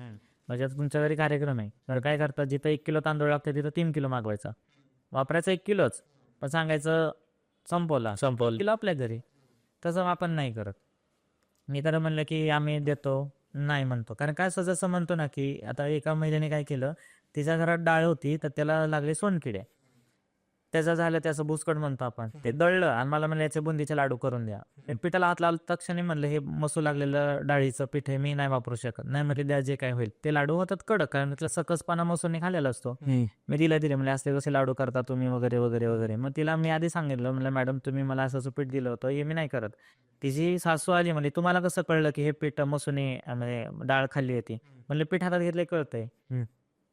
म्हणजे आता तुमच्या घरी कार्यक्रम आहे, तर काय करतात, जिथं 1 किलो तांदूळ लागते तिथं 3 किलो मागवायचा, वापरायचं 1 किलोच, पण सांगायचं संपवलं किलो आपल्या घरी. तसं आपण नाही करत. मी तर म्हणलं की आम्ही देतो, नाही म्हणतो. कारण काय असं जसं म्हणतो ना की आता एका महिलेने काय केलं, तिच्या घरात डाळ होती तर त्याला लागले सोनकिडे, त्याचं झालं त्याचं बुसकट म्हणतो आपण, ते दळलं आणि मला म्हणलं याचे बुंदीचे लाडू करून द्या. ते पिठाला हात लावला तक्षणी म्हणलं हे मसू लागलेलं डाळीचं पीठ आहे, मी नाही वापरू शकत. नाही म्हटले द्या जे काय होईल. ते लाडू होतात कडक, कारण त्याला सकसपणा मसूने खाल्लेला असतो. मी दिले म्हणजे असले कसे लाडू करता तुम्ही वगैरे वगैरे वगैरे. मग तिला मी आधी सांगितलं, म्हणलं मॅडम तुम्ही मला असं पीठ दिलं होतं, हे मी नाही करत. तिची सासू आली, म्हणजे तुम्हाला कसं कळलं की हे पीठ मसूने म्हणजे डाळ खाल्ली होती? म्हणलं पीठ हातात घेतले कळतंय.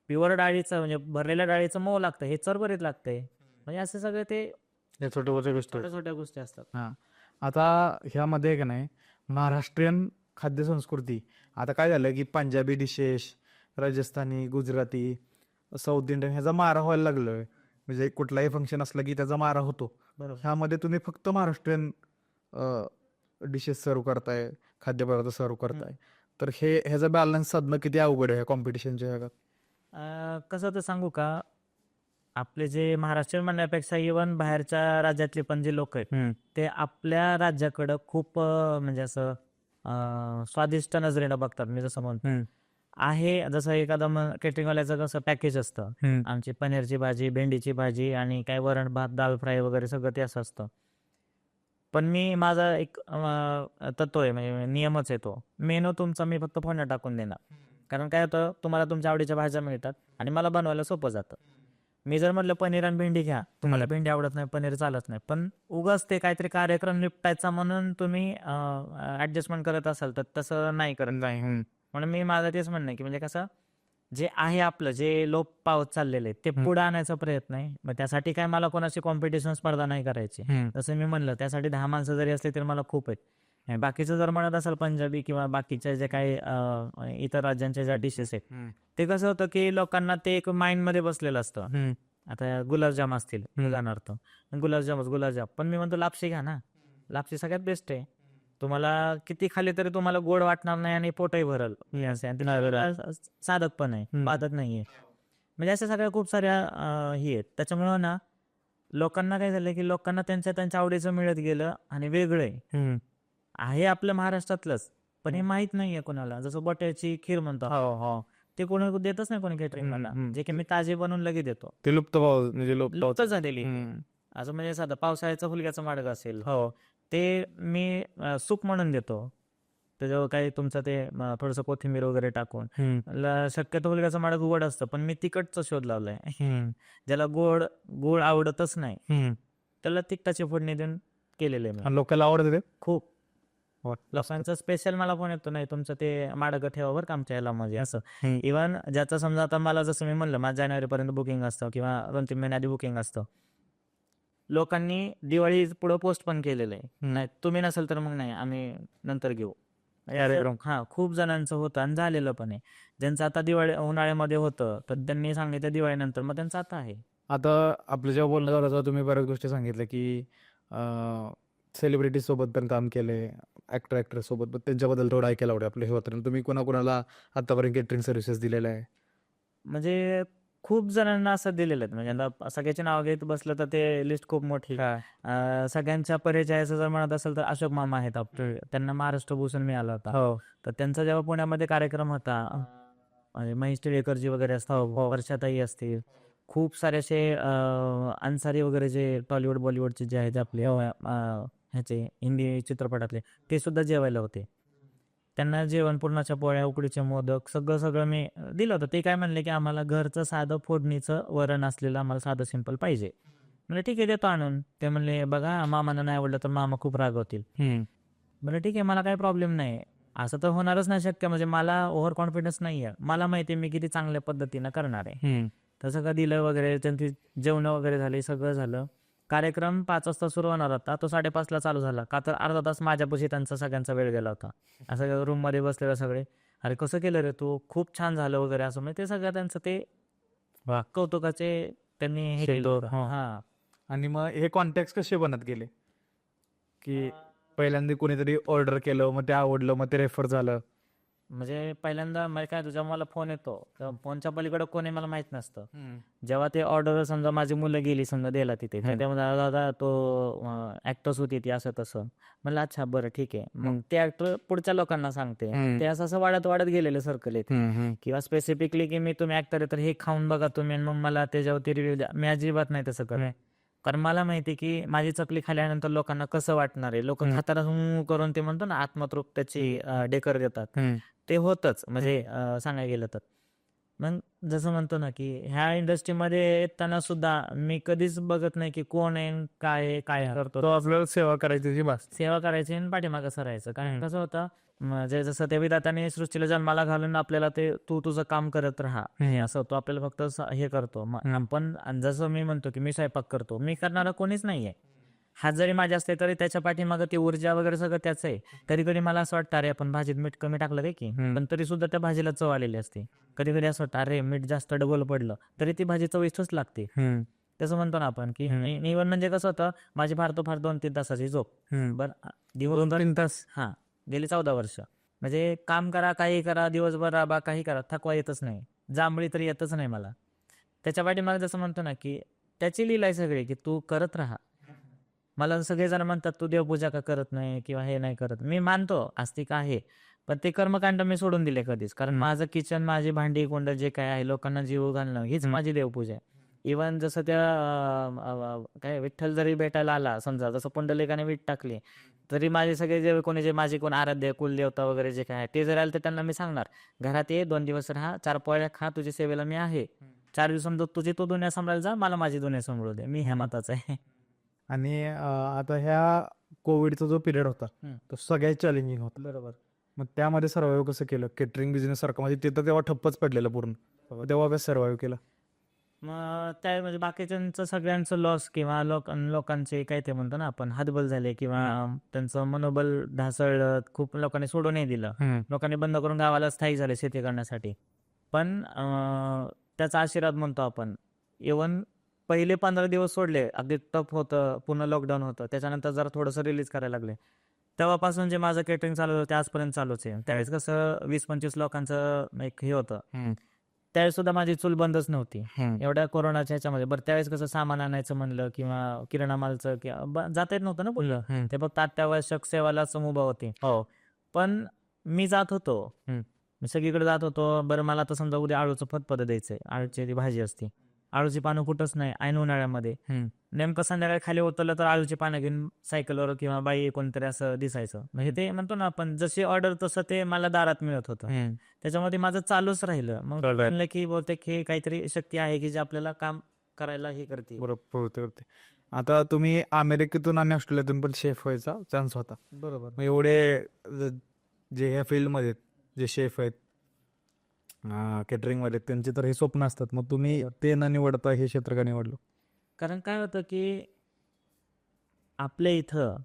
प्युअर डाळीचं म्हणजे भरलेल्या डाळीचं मऊ लागतं, हे चरबरीत लागतंय. म्हणजे असे सगळे ते छोट्या छोट्या गोष्टी असतात. हां, आता ह्यामध्ये का नाही महाराष्ट्रीयन खाद्यसंस्कृती, आता काय झालं की Punjabi dishes, Rajasthani, Gujarati, south Indian ह्याचा मारा व्हायला लागलोय. म्हणजे कुठलाही फंक्शन असलं की त्याचा मारा होतो. बरोबर. ह्यामध्ये तुम्ही फक्त महाराष्ट्रीयन डिशेस सर्व करताय, खाद्यपदार्थ सर्व करताय, तर ह्याचा बॅलन्स साधणं किती अवघड आहे कॉम्पिटिशनच्या जगात? कसं तर सांगू का, आपले जे महाराष्ट्रीयन म्हणण्यापेक्षा इव्हन बाहेरच्या राज्यातले पण जे लोक आहेत, ते आपल्या राज्याकडं खूप म्हणजे असं स्वादिष्ट नजरेनं बघतात. मी जसं म्हणतो आहे, जसं एखादं केटरिंगवाल्याचं कसं पॅकेज असतं, आमची पनीरची भाजी, भेंडीची भाजी आणि काय वरण भात, दाल फ्राय वगैरे सगळं ते असं असतं. पण मी माझा एक तत्व आहे, म्हणजे नियमच आहे तो, मेनू तुमचा मी फक्त फोडण्यात टाकून देणार. कारण काय होतं, तुम्हाला तुमच्या आवडीच्या भाज्या मिळतात आणि मला बनवायला सोपं जातं. मी जर म्हटलं पनीर आणि भेंडी घ्या, तुम्हाला भेंडी आवडत नाही, पनीर चालत नाही, पण उगाच ते काहीतरी कार्यक्रम निपटायचा म्हणून तुम्ही ऍडजस्टमेंट करत असाल तर तसं नाही करत. नाही. म्हणून मी माझं तेच म्हणणं आहे की म्हणजे कसं, जे आहे आपलं, जे लोप पावत चाललेले ते पुढे आणायचा प्रयत्न आहे. मग त्यासाठी काय मला कोणाची कॉम्पिटिशन स्पर्धा नाही करायची. जसं मी म्हणलं, त्यासाठी 10 माणसं जरी असली तरी मला खूप आहेत. आणि बाकीचं जर म्हणत असाल पंजाबी किंवा बाकीच्या जे काही इतर राज्यांच्या ज्या डिशेस आहेत, ते कसं होतं की लोकांना ते एक माइंडमध्ये बसलेलं असतं. आता गुलाबजाम असतील उदाहरणार्थ, गुलाबजाम, पण मी म्हणतो लापशी घ्या ना, लापशी सगळ्यात बेस्ट आहे. तुम्हाला किती खाली तरी तुम्हाला गोड वाटणार नाही आणि पोटही भरल. हे असं आहे. आणि ते साधत पण आहे, बाधत नाहीये. म्हणजे अशा सगळ्या खूप साऱ्या हे आहेत. त्याच्यामुळं ना लोकांना काय झालं की लोकांना त्यांच्या त्यांच्या आवडीचं मिळत गेलं आणि वेगळं आहे आपलं महाराष्ट्रातलंच, पण हे माहित नाहीये कोणाला. जसं बटाट्याची खीर म्हणतो, हो. ते कोणी देतच नाही कोणी केटरिंग मला, जे की मी ताजे बनवून लगेच देतो. ते लुप्त पाव म्हणजे लुप्त झालेली. असं म्हणजे साधं पावसाळ्याचा हुलग्याचा माडग असेल, हो, ते मी सूप म्हणून देतो. त्याच्यावर काही तुमचं ते थोडंसं कोथिंबीर वगैरे टाकून. शक्यतो हुलग्याचं माडग गोड असतं, पण मी तिखटचा शोध लावलाय. ज्याला गोड आवडतच नाही त्याला तिखटाची फोडणी देऊन केलेले आहे. लोकांना आवडत ते खूप लोकांचं स्पेशल मला फोन येतो, नाही तुमचं ते माडगं ठेवा बरं का आमच्या याला, म्हणजे असं. इव्हन ज्याचं समजा आता मला जसं मी म्हणलं, माझं जानेवारीपर्यंत बुकिंग असतं किंवा 2-3 महिने आधी बुकिंग असतं. लोकांनी दिवाळी पुढं पोस्ट पण केलेलं आहे, नाही तुम्ही नसेल तर मग नाही, आम्ही नंतर घेऊ. हा, खूप जणांचं होतं आणि झालेलं पण आहे. ज्यांचं आता दिवाळी उन्हाळ्यामध्ये होतं तर त्यांनी सांगितलं दिवाळीनंतर, मग त्यांचं आता आहे. आता आपलं जेव्हा बोलणं झालं तेव्हा तुम्ही बऱ्याच गोष्टी सांगितल्या की सेलिब्रिटी सोबत पण काम केले, ॲक्ट्रेस सोबत पण त्यांच्याबद्दल थोडं ऐकायला आवडेल आपलं हे होतं. तुम्ही कोणाकोणाला आतापर्यंत केटरिंग सर्व्हिसेस दिलेल्या आहे? म्हणजे खूप जणांना असं दिलेलं आहे, म्हणजे आता सगळ्याची नाव घेत बसलं तर ते लिस्ट खूप मोठी. सगळ्यांच्या परिचयाचं जर म्हणत असेल तर अशोक मामा आहेत आपले, त्यांना महाराष्ट्र भूषण मिळाला होता. तर त्यांचा जेव्हा पुण्यामध्ये कार्यक्रम होता, म्हणजे महेश टिळेकरजी वगैरे असतात, वर्षाताई असतील, खूप सारे असे अन्सारी वगैरे जे टॉलिवूड बॉलिवूडचे जे आहेत आपले ह्याचे हिंदी चित्रपटातले, ते सुद्धा जेवायला होते. त्यांना जेवण, पुरणाच्या पोळ्या, उकडीचे मोदक, सगळं मी दिलं होतं. ते काय म्हणले की आम्हाला घरचं साधं फोडणीचं वरण असलेलं आम्हाला साधं सिंपल पाहिजे. म्हणजे ठीक आहे, देतो आणून. ते म्हणले बघा मामांना नाही आवडलं तर मामा खूप रागवतील. म्हणजे ठीक आहे, मला काही प्रॉब्लेम नाही. असं तर होणारच नाही शक्य, म्हणजे मला ओव्हर कॉन्फिडन्स नाही आहे. मला माहिती आहे मी किती चांगल्या पद्धतीनं करणार आहे. तसं का दिलं वगैरे, त्यांची जेवणं वगैरे झाली, सगळं झालं. कार्यक्रम 5 वाजता सुरू होणार होता, तो 5:30ला चालू झाला. का तर अर्धा तास माझ्यापाशी त्यांचा सगळ्यांचा वेळ गेला होता. असं रूममध्ये बसलेले सगळे, अरे कसं केलं रे तू, खूप छान झालं वगैरे असं. म्हणजे ते सगळं त्यांचं ते कौतुकाचे त्यांनी हे केलं. हा. आणि मग हे कॉन्टॅक्ट कसे बनत गेले की पहिल्यांदा कोणीतरी ऑर्डर केलं, मग ते आवडलं, मग ते रेफर झालं? म्हणजे पहिल्यांदा म्हणजे काय, तुझ्या मला फोन येतो, फोनच्या पलीकडे कोणी मला माहित नसतं. जेव्हा ते ऑर्डर समजा माझी मुलं गेली समजा द्यायला तिथे, त्यामध्ये दादा तो ऍक्टर्स होती ती असं तसं, म्हणलं अच्छा बरं ठीक आहे. मग ते ऍक्टर पुढच्या लोकांना सांगते, ते असं वाढत गेलेलं सर्कल येते. किंवा स्पेसिफिकली की मी तुम्ही ऍक्टर आहे तर हे खाऊन बघा तुम्ही, मग मला त्याच्यावरती रिव्ह्यू द्या. मी अजिबात नाही तसं करत, कारण मला माहिती की माझी चकली खाल्यानंतर लोकांना कसं वाटणार आहे. लोक खाताना करून ते म्हणतो ना आत्मतृप्त्याची डेकर देतात, ते होतच. म्हणजे सांगायला गेलं तर मग जसं म्हणतो ना की ह्या इंडस्ट्रीमध्ये येताना सुद्धा मी कधीच बघत नाही की कोण आहे, काय करतो. तो आपल्याला सेवा करायची, बस सेवा करायची आणि पाठीमागं सरायचं. कारण कसं होतं, म्हणजे जसं त्या विधात्याने सृष्टीला जन्माला घालून आपल्याला ते तू तुझं काम करत राहा असं होतं, आपल्याला फक्त हे करतो. पण जसं मी म्हणतो की मी स्वयंपाक करतो, मी करणारा कोणीच नाहीये. हात जरी माझे असते तरी त्याच्या पाठीमागं ती ऊर्जा वगैरे सगळं त्याचं आहे. कधी कधी मला असं वाटतं अरे आपण भाजीत मीठ कमी टाकलं रे की, पण तरी सुद्धा त्या भाजीला चव आलेली असते. कधी कधी असं वाटतं अरे मीठ जास्त डबल पडलं तरी ती भाजी चविष्टच लागते. तसं म्हणतो ना आपण की इव्हन म्हणजे कसं होतं, माझी फार 2-3 तासाची झोप, बरं दिवस 2-3 तास, हा, गेली 14 वर्ष. म्हणजे काम करा, काही करा, दिवसभर राबा, काही करा, थकवा येतच नाही, जांभळी तरी येतच नाही मला. त्याच्या पाठीमागे जसं म्हणतो ना की त्याची लीला आहे सगळी, की तू करत राहा. मला सगळेजण म्हणतात तू देवपूजा का करत नाही किंवा हे नाही करत. मी मानतो आस्तिक आहे, पण ते कर्मकांड मी सोडून दिले कधीच. कारण माझं किचन, माझी भांडी कुंड जे काय आहे, लोकांना जीव घालणं हीच माझी देवपूजा आहे. इव्हन जसं त्या काय विठ्ठल जरी भेटायला आला समजा, जसं पुंडलिकाने वीट टाकली, तरी माझे सगळे जे कोणी जे माझे कोण आराध्य कुलदेवता वगैरे जे काय आहे ते जर आले तर त्यांना मी सांगणार, घरात ये, 2 दिवस राहा, 4 पोळ्या खा, तुझी सेवेला मी आहे. 4 दिवसांत तुझी तो दुनिया सांभाळायला जा, मला माझी दुनिया सांभाळू दे. मी ह्या मताचा आहे. आणि आता ह्या कोविडचा जो पिरियड होता हम्म. तो सगळ्यात चॅलेंजिंग होता. बरोबर. मग त्यामध्ये सर्वाईव्ह कसं केलं? केटरिंग बिझनेस सारखं म्हणजे तिथं तेव्हा ठप्पच पडलेलं पूर्ण. तेव्हा कसं सर्वाईव्ह केलं? मग त्या म्हणजे बाकीच्यांचं सगळ्यांचं लॉस किंवा लोकांचे काय ते म्हणतो ना आपण हातबल झाले किंवा त्यांचं मनोबल ढासळलं, खूप लोकांनी सोडूनही दिलं, लोकांनी बंद करून गावाला स्थायिक झाले शेती करण्यासाठी. पण त्याचा आशीर्वाद म्हणतो आपण. इव्हन पहिले 15 दिवस सोडले, अगदी टफ होतं, पूर्ण लॉकडाऊन होतं, त्याच्यानंतर जरा थोडंसं रिलीज करायला लागले. तेव्हापासून जे माझं केटरिंग चालू होतं ते आजपर्यंत चालूच आहे. त्यावेळेस कसं 20-25 लोकांचं एक हे होतं, त्यावेळेस सुद्धा माझी चूल बंदच नव्हती एवढ्या कोरोनाच्या ह्याच्यामध्ये. बरं त्यावेळेस कसं सामान आणायचं म्हणलं किंवा किराणा मालचं किंवा जाता येत नव्हतं ना बोललं, ते फक्त अत्यावश्यक सेवाला समूह होती. पण मी जात होतो, मी सगळीकडे जात होतो. बरं मला आता समजा उद्या आळूचं फतफद द्यायचंय, आळूची ती भाजी असते, आळूची पानं कुठंच नाही ऐन उन्हाळ्यामध्ये. नेमकं संध्याकाळी खाली उतरलं तर आळूची पानं घेऊन सायकलवर किंवा बाई कोणतरी असं दिसायचं. म्हणजे ते म्हणतो ना आपण जशी ऑर्डर तसं ते मला दारात मिळत होतं. त्याच्यामध्ये माझं चालूच राहिलं. मग म्हणलं की बहुतेक हे काहीतरी शक्ती आहे की जे आपल्याला काम करायला हे करते. बरोबर करते. आता तुम्ही अमेरिकेतून आणि ऑस्ट्रेलियातून पण शेफ व्हायचा चान्स होता. बरोबर. मग एवढे जे ह्या फील्डमध्ये जे शेफ आहेत केटरिंगमध्ये त्यांचे तर हे स्वप्न असतात. मग तुम्ही ते न निवडता हे क्षेत्र का निवडलं? कारण काय होतं की आपल्या इथं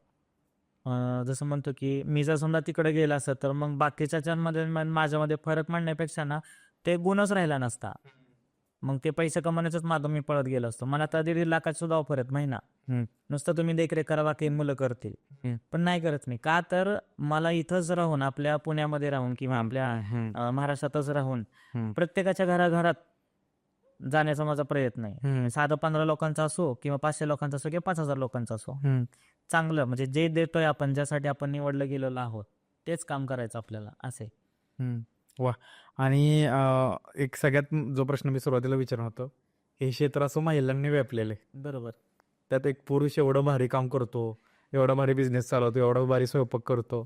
जसं म्हणतो की मी जर समजा तिकडे गेला असत तर मग बाकीच्यामध्ये माझ्यामध्ये फरक मांडण्यापेक्षा ना ते गुणच राहिला नसता. मग ते पैसे कमवण्याचाच मागं मी पळत गेलो असतो. मला आता 1.5 लाखाची सुद्धा ऑफर आहेत महिना, नुसतं तुम्ही देखरेख करा, बाकी मुलं करतील. पण नाही करत मी. का तर मला इथंच राहून, आपल्या पुण्यामध्ये राहून किंवा आपल्या महाराष्ट्रातच राहून प्रत्येकाच्या घराघरात जाण्याचा माझा प्रयत्न आहे. साधं 15 लोकांचा असो किंवा 500 लोकांचा असो किंवा 5,000 लोकांचा असो, चांगलं म्हणजे जे देतोय आपण, ज्यासाठी आपण निवडलं गेलेलो आहोत, तेच काम करायचं आपल्याला असे. वा. आणि एक सगळ्यात जो प्रश्न मी सुरुवातीला विचारणार होतो, हे क्षेत्र असं महिलांनी व्यापलेलं आहे. बरोबर. त्यात एक पुरुष एवढं भारी काम करतो, एवढा भारी बिझनेस चालवतो, एवढा भारी स्वयंपाक करतो,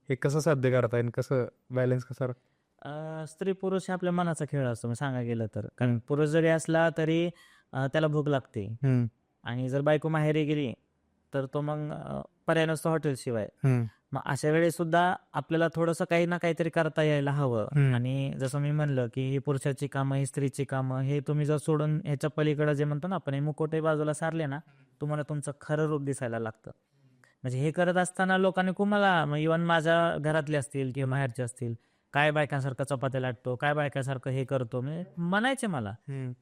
हे कसं साध्य करता येईल? कसं बॅलन्स कसं? स्त्री पुरुष हे आपल्या मनाचा खेळ असतो, सांगायला गेलं तर. कारण पुरुष जरी असला तरी त्याला भूक लागते, आणि जर बायको माहेरी गेली तर तो मग पर्याय नसतो हॉटेलशिवाय. मग अशा वेळेस सुद्धा आपल्याला थोडंसं काही ना काहीतरी करता यायला हवं. आणि जसं मी म्हणलं की ही पुरुषाची कामं, ही स्त्रीची कामं, हे तुम्ही जर सोडून ह्याच्या पलीकडे जे म्हणतो ना आपण, हे मुकोटे बाजूला सारले ना, तुम्हाला तुमचं खरं रूप दिसायला लागतं. म्हणजे हे करत असताना लोकांनी कुणाला, इव्हन माझ्या घरातले असतील किंवा बाहेरचे असतील, काय बायकांसारखं चपात्या लाटतो, काय बायकांसारखं हे करतो, म्हणजे म्हणायचे मला.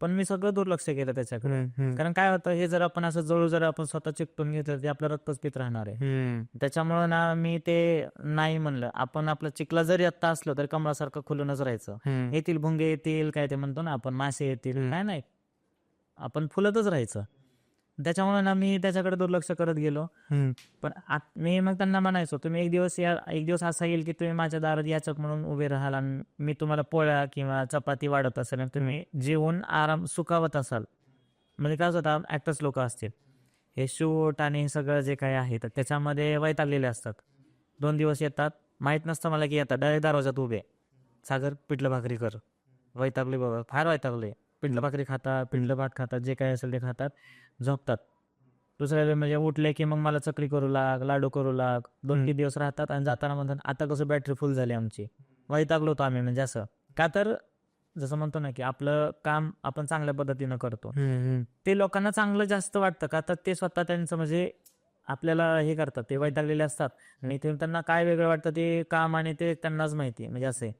पण मी सगळं दुर्लक्ष केलं त्याच्याकडे. कारण काय होतं, हे जर आपण असं जवळ जर आपण स्वतः चिकटून घेतलं ते आपलं रक्तच पित राहणार आहे. त्याच्यामुळे ना मी ते नाही म्हणलं. आपण आपलं चिखला जरी आत्ता असलो तरी कमळासारखं खुलूनच राहायचं. येतील भुंगे, येतील काय ते म्हणतो ना आपण, मासे येतील, काय नाही, आपण फुलतच राहायचं. त्याच्यामुळे ना मी त्याच्याकडे दुर्लक्ष करत गेलो. पण मी मग त्यांना म्हणायचो, तुम्ही एक दिवस असा येईल की तुम्ही माझ्या दारात याचक म्हणून उभे राहाल आणि मी तुम्हाला पोळ्या किंवा चपाती वाढत असेल आणि तुम्ही जेवून आराम सुखावत असाल. म्हणजे काय होतं, ऍक्टर्स लोक असतील, हे शूट आणि हे सगळं जे काही आहे तर त्याच्यामध्ये वैतागलेले असतात. 2 दिवस येतात, माहीत नसतं मला की येतात, डायरेक्ट दरवाजात उभे, सागर पिठलं भाकरी कर. वैतागले बाबा, फार वैतागले. पिठलं भाकरी खातात, पिठलं भात खातात, जे काही असेल ते खातात, झोपतात. दुसऱ्या म्हणजे उठले की मग मला चकली करू लाग, लाडू करू लाग. 2-3 दिवस राहतात आणि जाताना म्हणतात आता कसं बॅटरी फुल झाली आमची. वैतागलो होतो आम्ही. म्हणजे असं का तर जसं म्हणतो ना की आपलं काम आपण चांगल्या पद्धतीनं करतो, ते लोकांना चांगलं जास्त वाटतं. का तर ते स्वतः त्यांचं म्हणजे आपल्याला हे करतात, ते वैतागलेले असतात आणि ते त्यांना काय वेगळं वाटतं ते काम आणि ते त्यांनाच माहिती. म्हणजे असे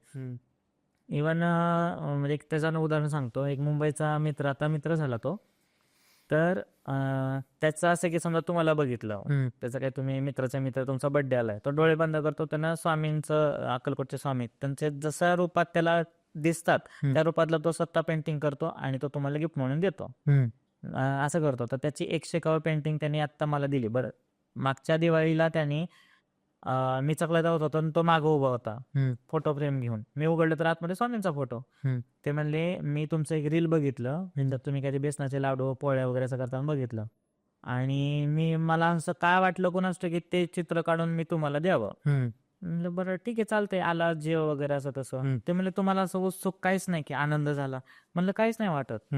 इव्हन म्हणजे एक त्याचं उदाहरण सांगतो. एक मुंबईचा मित्र, आता मित्र झाला तो, तर त्याचं असं की समजा तुम्हाला बघितलं, त्याचं काय, तुम्ही मित्राचा मित्र, तुमचा बर्थडे आलाय, तो डोळे बंद करतो, त्यांना स्वामींचं, अक्कलकोटचे स्वामी त्यांचे जशा रूपात त्याला दिसतात त्या रूपातला तो स्वतः पेंटिंग करतो आणि तो तुम्हाला गिफ्ट म्हणून देतो. असं करतो. तर त्याची 101 पेंटिंग त्यांनी आत्ता मला दिली. बरं, मागच्या दिवाळीला त्यांनी मी चकला धावत होतो आणि तो मागं उभा होता फोटो फ्रेम घेऊन. मी उघडलं तर आतमध्ये स्वामींचा फोटो. ते म्हणले मी तुमचं एक रील बघितलं तर तुम्ही काही बेसनाचे लाडू पोळ्या वगैरे असं करताना बघितलं आणि मला असं काय वाटलं कोणाच की ते चित्र काढून मी तुम्हाला द्यावं. म्हणलं बरं ठीक आहे चालतंय, आला जेव वगैरे असं तसं. ते म्हणले तुम्हाला असं उत्सुक काहीच नाही की आनंद झाला. म्हणलं काहीच नाही वाटत.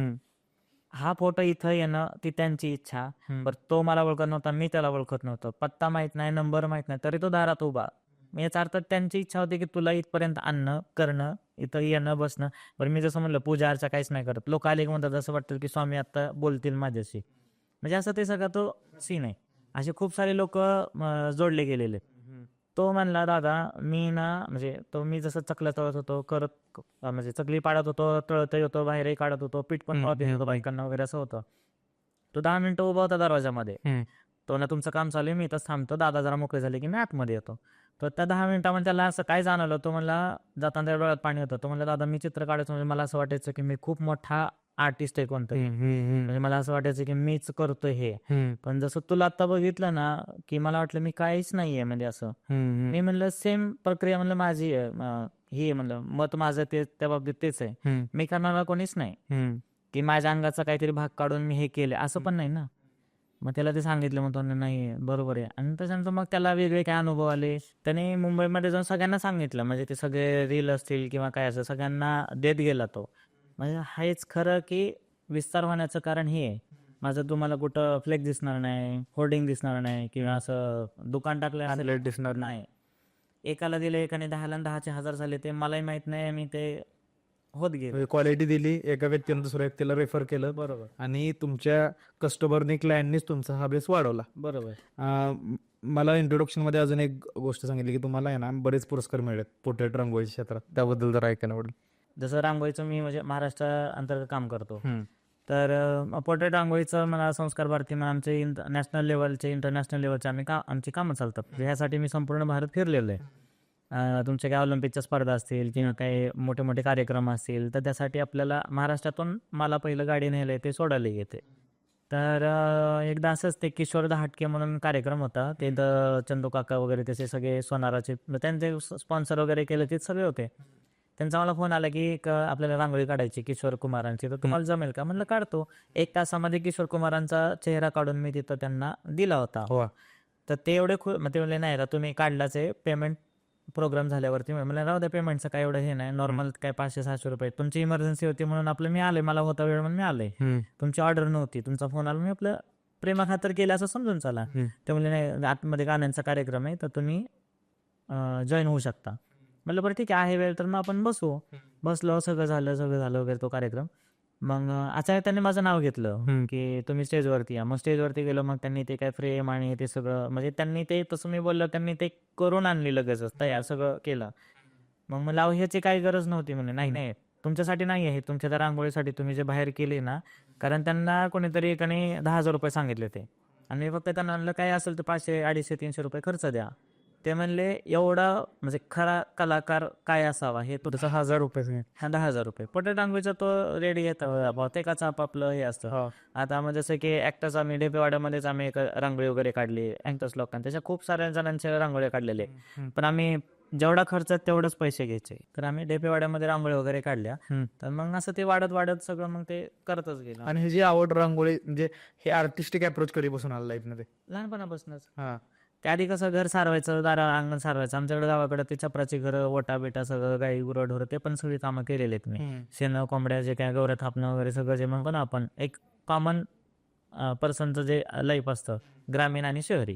हा फोटो इथं येणं ती त्यांची इच्छा. बरं तो मला ओळखत नव्हता, मी त्याला ओळखत नव्हतं, पत्ता माहित नाही, नंबर माहित नाही, तरी तो दारात उभा. मग याचा अर्थ त्यांची इच्छा होती की तुला इथपर्यंत आणणं, करणं, इथं येणं बसणं. बरं मी जसं म्हणलं पूजा अर्चा काहीच नाही करत. लोक आले की म्हणतात असं वाटतं की स्वामी आता बोलतील माझ्याशी. म्हणजे असं ते सगळं तो सीन आहे. असे खूप सारे लोक जोडले गेलेले. तो म्हणला दादा मी ना म्हणजे तो मी जसं चकल्या तळत होतो करत म्हणजे चकली पाडत होतो, तळतही होतो, बाहेरही काढत होतो, पीठ पण पावत होतो बायकांना वगैरे असं होतं. तो 10 मिनिटं उभा होता दरवाजामध्ये. तो ना तुमचं काम चालू आहे मी इथंच थांबतो, दादा जरा मोकळे झाले की मी आतमध्ये येतो. तर त्या 10 मिनिटामध्ये त्याला असं काय जाणवलं, तो म्हणला जाताना त्या डोळ्यात पाणी होतं. तो म्हणला दादा मी चित्र काढायचं म्हणजे मला असं वाटायचं की मी खूप मोठा आर्टिस्ट आहे कोणतरी. म्हणजे मला असं वाटायचं की मीच करतोय हे. पण जसं तुला आता बघितलं ना की मला वाटलं मी काहीच नाहीये म्हणजे असं. मी म्हणलं सेम प्रक्रिया म्हणलं माझी आहे. ही आहे म्हणलं मत माझं ते त्या बाबतीत तेच आहे. मी करणारा कोणीच नाही की माझ्या अंगाचा काहीतरी भाग काढून मी हे केले असं पण नाही ना. मग त्याला ते सांगितलं, मग तो म्हणला, नाही बरोबर आहे. आणि त्याच्यानंतर मग त्याला वेगळे काय अनुभव आले. त्याने मुंबईमध्ये जाऊन सगळ्यांना सांगितलं, म्हणजे ते सगळे रील असतील किंवा काय असं सगळ्यांना देत गेला तो. म्हणजे हेच खरं की विस्तार होण्याचं कारण हे आहे. माझं तुम्हाला कुठं फ्लेक्स दिसणार नाही, होर्डिंग दिसणार नाही किंवा असं दुकान टाकलं असं दिसणार नाही. एकाला दिले एकाने 10ला आणि 10चे 1000 झाले ते मलाही माहित नाही. मी ते होत गेले. क्वालिटी दिली एका व्यक्तीनं दुसऱ्या व्यक्तीला रेफर केलं बरोबर आणि तुमच्या कस्टमरने क्लायंटनीच तुमचा हा बेस वाढवला. बरोबर. मला इंट्रोडक्शन मध्ये अजून एक गोष्ट सांगितली की तुम्हाला आहे ना बरेच पुरस्कार मिळालेत पोर्ट्रेट रांगोळीच्या क्षेत्रात, त्याबद्दल जर ऐकायला आवडेल. जसं रांगोळीचं मी म्हणजे महाराष्ट्र अंतर्गत काम करतो. तर पोर्ट्रेट रांगोळीचं मला संस्कार भारती म्हणून आमचे नॅशनल लेवलचे इंटरनॅशनल लेवलचे आमची कामं चालतात. ह्यासाठी मी संपूर्ण भारत फिरलेलो आहे. तुमच्या काही ऑलिम्पिकच्या स्पर्धा असतील किंवा काही मोठे मोठे कार्यक्रम असतील तर त्यासाठी आपल्याला महाराष्ट्रातून मला पहिलं गाडी नेलं ते सोडायला येते. तर एकदा असंच ते किशोर दहाटके म्हणून कार्यक्रम होता. ते चंदू काका वगैरे त्याचे सगळे सोनाराचे त्यांचे स्पॉन्सर वगैरे केले ते सगळे होते. त्यांचा मला फोन आला की एक आपल्याला रांगोळी काढायची किशोर कुमारांची, तर तुम्हाला जमेल का? म्हणलं काढतो. 1 तासामध्ये किशोर कुमारांचा चेहरा काढून मी तिथं त्यांना दिला होता. तर ते एवढे मग ते म्हणले नाही आता तुम्ही काढलाच आहे, पेमेंट प्रोग्राम झाल्यावरती. म्हणलं राहू द्या, पेमेंटचं काय एवढं हे नाही, नॉर्मल काय 500-600 रुपये. तुमची इमर्जन्सी होती म्हणून आपलं मी आले, मला होता वेळ म्हणून मी आले. तुमची ऑर्डर नव्हती, तुमचा फोन आला, मी आपलं प्रेमाखातर केलं असं समजून चला. ते म्हणले नाही आतमध्ये गाण्यांचा कार्यक्रम आहे तर तुम्ही जॉईन होऊ शकता. म्हणलं बरं ठीक आहे वेळ तर मग आपण बसलो, सगळं झालं वगैरे तो कार्यक्रम. मग अचानक त्यांनी माझं नाव घेतलं की तुम्ही स्टेजवरती या. मग स्टेजवरती गेलो, मग त्यांनी ते काय फ्रेम आणि ते सगळं म्हणजे त्यांनी ते तसं मी बोललो त्यांनी ते करून आणली लगेचच तयार सगळं केलं. मग मला ह्याची काही गरज नव्हती. म्हणे नाही तुमच्यासाठी नाही आहे, तुमच्या त्या रांगोळीसाठी तुम्ही जे बाहेर केली ना. कारण त्यांना कोणीतरी एकाने 10,000 रुपये सांगितले ते, आणि फक्त त्यांना म्हणलं काय असेल तर 500, 250, 300 रुपये खर्च द्या. ते म्हणले एवढा म्हणजे खरा कलाकार काय असावा हे तो 10,000 रुपये. 10,000 रुपये. पोर्ट्रेट रांगोळीचा तो रेडी येतं, प्रत्येकाचं आपापलं हे असतं. आता मग जसं की ऍक्टर्स आम्ही डेपेवाड्यामध्येच आम्ही एक रांगोळी वगैरे काढली ऍक्टर्स लोकांना, त्याच्या खूप साऱ्या जणांचे रांगोळी काढलेले. पण आम्ही जेवढा खर्च तेवढंच पैसे घ्यायचे. तर आम्ही डेपेवाड्यामध्ये रांगोळी वगैरे काढल्या. तर मग असं ते वाढत सगळं मग ते करतच गेलं. आणि ह्याची आवड रांगोळी म्हणजे हे आर्टिस्टिक अप्रोच कधीपासून आलं लाईफमध्ये? लहानपणापासूनच. त्याआधी कसं घर सारवायचं, अंगण सारवायचं. आमच्याकडे गावाकडे ते छपराची घरं, ओटा बिटा सगळं, गाई गुरं ते पण सगळी कामं केलेली आहेत मी. शेण कोंबड्या जे काय गवऱ्या थापणं वगैरे सगळं जे म्हणतो ना आपण एक कॉमन पर्सनचं जे लाईफ असतं ग्रामीण आणि शहरी.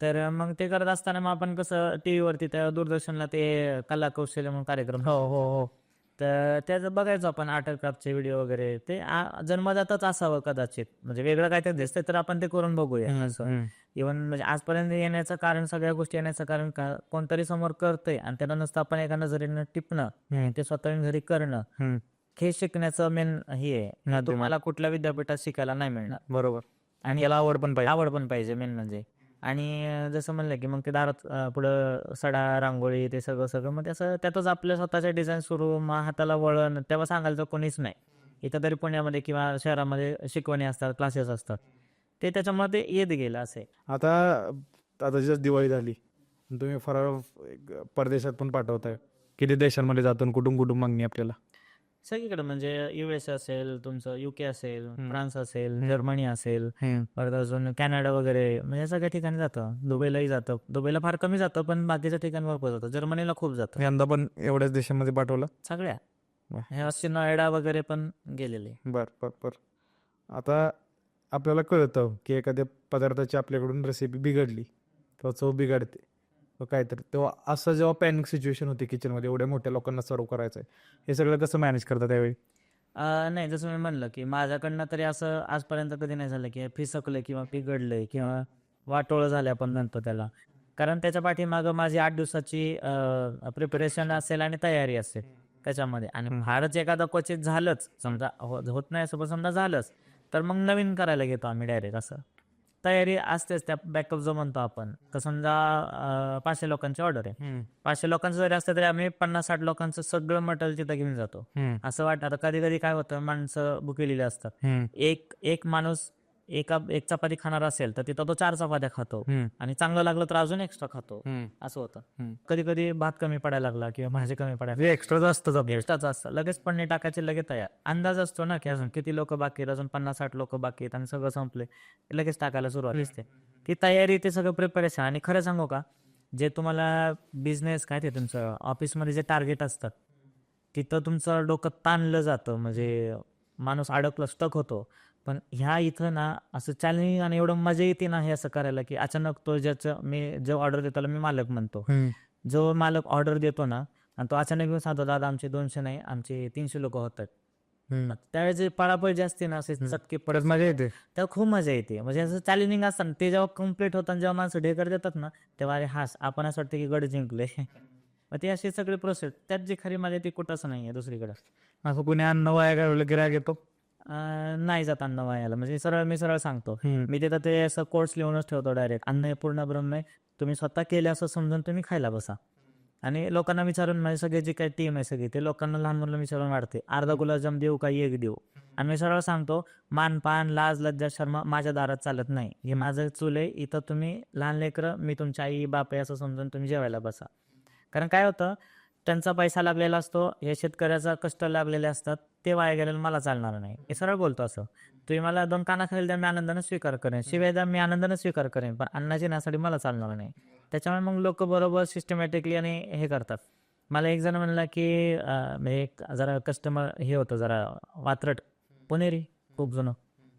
तर मग ते करत असताना मग आपण कसं टीव्हीवरती त्या दूरदर्शनला ते कला कौशल्य म्हणून कार्यक्रम तर त्याचं बघायचो आपण आर्ट अँड क्राफ्टचे व्हिडिओ वगैरे. ते जन्मजातच असावं कदाचित, म्हणजे वेगळं काय ते दिसतंय तर आपण ते करून बघूया असं. इव्हन म्हणजे आजपर्यंत येण्याचं कारण, सगळ्या गोष्टी येण्याचं कारण कोणतरी समोर करतंय आणि त्याला नुसतं आपण एका नजरेनं टिपणं, ते स्वतः घरी करणं, हे शिकण्याचं मेन हे आहे. तुम्हाला कुठल्या विद्यापीठात शिकायला नाही मिळणार. बरोबर. आणि याला आवड पण पाहिजे मेन म्हणजे. आणि जसं म्हणलं की मग ते दारात पुढं सडा रांगोळी ते सगळं मग त्याचं त्यातच आपल्या स्वतःच्या डिझाईन सुरू, मग हाताला वळण. तेव्हा सांगायला तर कोणीच नाही इथं तरी पुण्यामध्ये किंवा शहरामध्ये शिकवणी असतात, क्लासेस असतात, ते त्याच्यामुळे ते येत गेलं असे. आता जस्ट दिवाळी झाली, तुम्ही परदेशात पण पाठवताय, किती देशांमध्ये जातो, कुठून मागणी आपल्याला? सगळीकडे म्हणजे US असेल, तुमचं UK असेल, फ्रान्स असेल, जर्मनी असेल, परत अजून कॅनडा वगैरे, म्हणजे सगळ्या ठिकाणी जातं. दुबईलाही जातं. दुबईला फार कमी जातं, पण बाकीच्या ठिकाणी भरपूर जातं. जर्मनीला खूप जातं. यंदा पण एवढ्याच देशांमध्ये पाठवलं? सगळ्या वा. हे असे नोएडा वगैरे पण गेलेले. बर. आता आपल्याला कळतं की एखाद्या पदार्थाची आपल्याकडून रेसिपी बिघडली किंवा चव बिघडते किंवा काहीतरी, तेव्हा असं जेव्हा पॅनिक सिच्युएशन होती किचनमध्ये, एवढ्या मोठ्या लोकांना सर्व करायचं आहे, हे सगळं कसं मॅनेज करतात त्यावेळी? नाही, जसं मी म्हणलं की माझ्याकडनं तरी असं आजपर्यंत कधी नाही झालं की फिसकलंय किंवा बिघडलंय किंवा वाटोळं झालं आपण म्हणतो त्याला. कारण त्याच्या पाठीमागं माझी 8 दिवसाची प्रिपरेशन असेल आणि तयारी असेल त्याच्यामध्ये. आणि फारच एखादा क्वचित झालंच समजा, होत नाही असं पण समजा झालंच, तर मग नवीन करायला घेतो आम्ही डायरेक्ट. असं तयारी असतेच, त्या बॅकअप जो म्हणतो आपण. तर समजा 500 लोकांची ऑर्डर आहे, 500 लोकांचं जरी असतं तरी आम्ही 50-60 लोकांचं सगळं मटेरियल तिथं घेऊन जातो. असं वाटतं, आता कधी कधी काय होतं, माणसं भुकेलेली असतात, एक माणूस एक चपाती खाणार असेल तर तिथं तो 4 चपात्या खातो आणि चांगलं लागलं तर अजून एक्स्ट्रा खातो. असं होतं. कधी कधी भात कमी पडायला लागला किंवा भाजी कमी पडायला, एक्स्ट्राच असतं. एक्स्ट्राच असतं, लगेच पन्नी टाकायचे, लगेच तयार. अंदाज असतो ना की अजून किती लोक बाकी आहेत, अजून 50-60 लोक बाकी आहेत आणि सगळं संपले, लगेच टाकायला सुरुवात असते. ती तयारी, ते सगळं प्रिपरेशन. आणि खरं सांगू का, जे तुम्हाला बिझनेस काय ते तुमचं ऑफिसमध्ये जे टार्गेट असतात, तिथं तुमचं डोकं ताणलं जातं, म्हणजे माणूस अडकला, स्टक होतो. पण ह्या इथं ना असं चॅलेंजिंग आणि एवढं मजा येते ना हे असं करायला, की अचानक तो जो ऑर्डर देतो त्याला मी मालक म्हणतो, जो मालक ऑर्डर देतो ना, आणि तो अचानक येऊन सांगतो, दादा आमचे 200 नाही, आमचे 300 लोक होत आहेत. त्यावेळेस जे पळापळ जे असते ना, असे चटके परत मजा येते. तेव्हा खूप मजा येते. म्हणजे असं चॅलेंजिंग असतं, ते जेव्हा कम्प्लीट होतं आणि जेव्हा माणसं ढेकर देतात ना, तेव्हा अरे हास, आपण असं वाटतं की गड जिंकले. मग ते अशी सगळी प्रोसेस, त्यात जी खरी मजा ती कुठंच नाही आहे दुसरीकडे. असं कुणी अन्न वाया घालवलं गिऱ्हाईक येतो? नाही जात अन्न वायाला. म्हणजे मी सरळ सांगतो, मी तिथं ते असं कोर्स लिहूनच ठेवतो डायरेक्ट, अन्न हे पूर्ण ब्रह्म आहे, तुम्ही स्वतः केले असं समजून तुम्ही खायला बसा. आणि लोकांना विचारून, माझी सगळी जी काही टीम आहे सगळी, ते लोकांना, लहान मुलं विचारून वाढते, अर्धा गुलाबजाम देऊ का एक देऊ? आणि मी सरळ सांगतो, मानपान, लाज, लज्जा, शर्म माझ्या दारात चालत नाही. हे माझं चूल आहे, इथं तुम्ही लहान लेकरं, मी तुमची आई बाप आहे असं समजून तुम्ही जेवायला बसा. कारण काय होतं, त्यांचा पैसा लागलेला असतो, हे शेतकऱ्याचा कष्ट लागलेले असतात, ते वाया गेलेलं मला चालणार नाही. हे सरळ बोलतो असं. तुम्ही मला 2 कानाखाली द्या, मी आनंदाने स्वीकार करेन, शिवाय द्या, मी आनंदाने स्वीकार करेन, पण अन्नाची नासाडी मला चालणार नाही. त्याच्यामुळे मग लोक बरोबर सिस्टमॅटिकली आणि हे करतात. मला एक जण म्हणला की म्हणजे एक जरा कस्टमर हे होतं, जरा वात्रट, पुणेरी, खूप जुनं,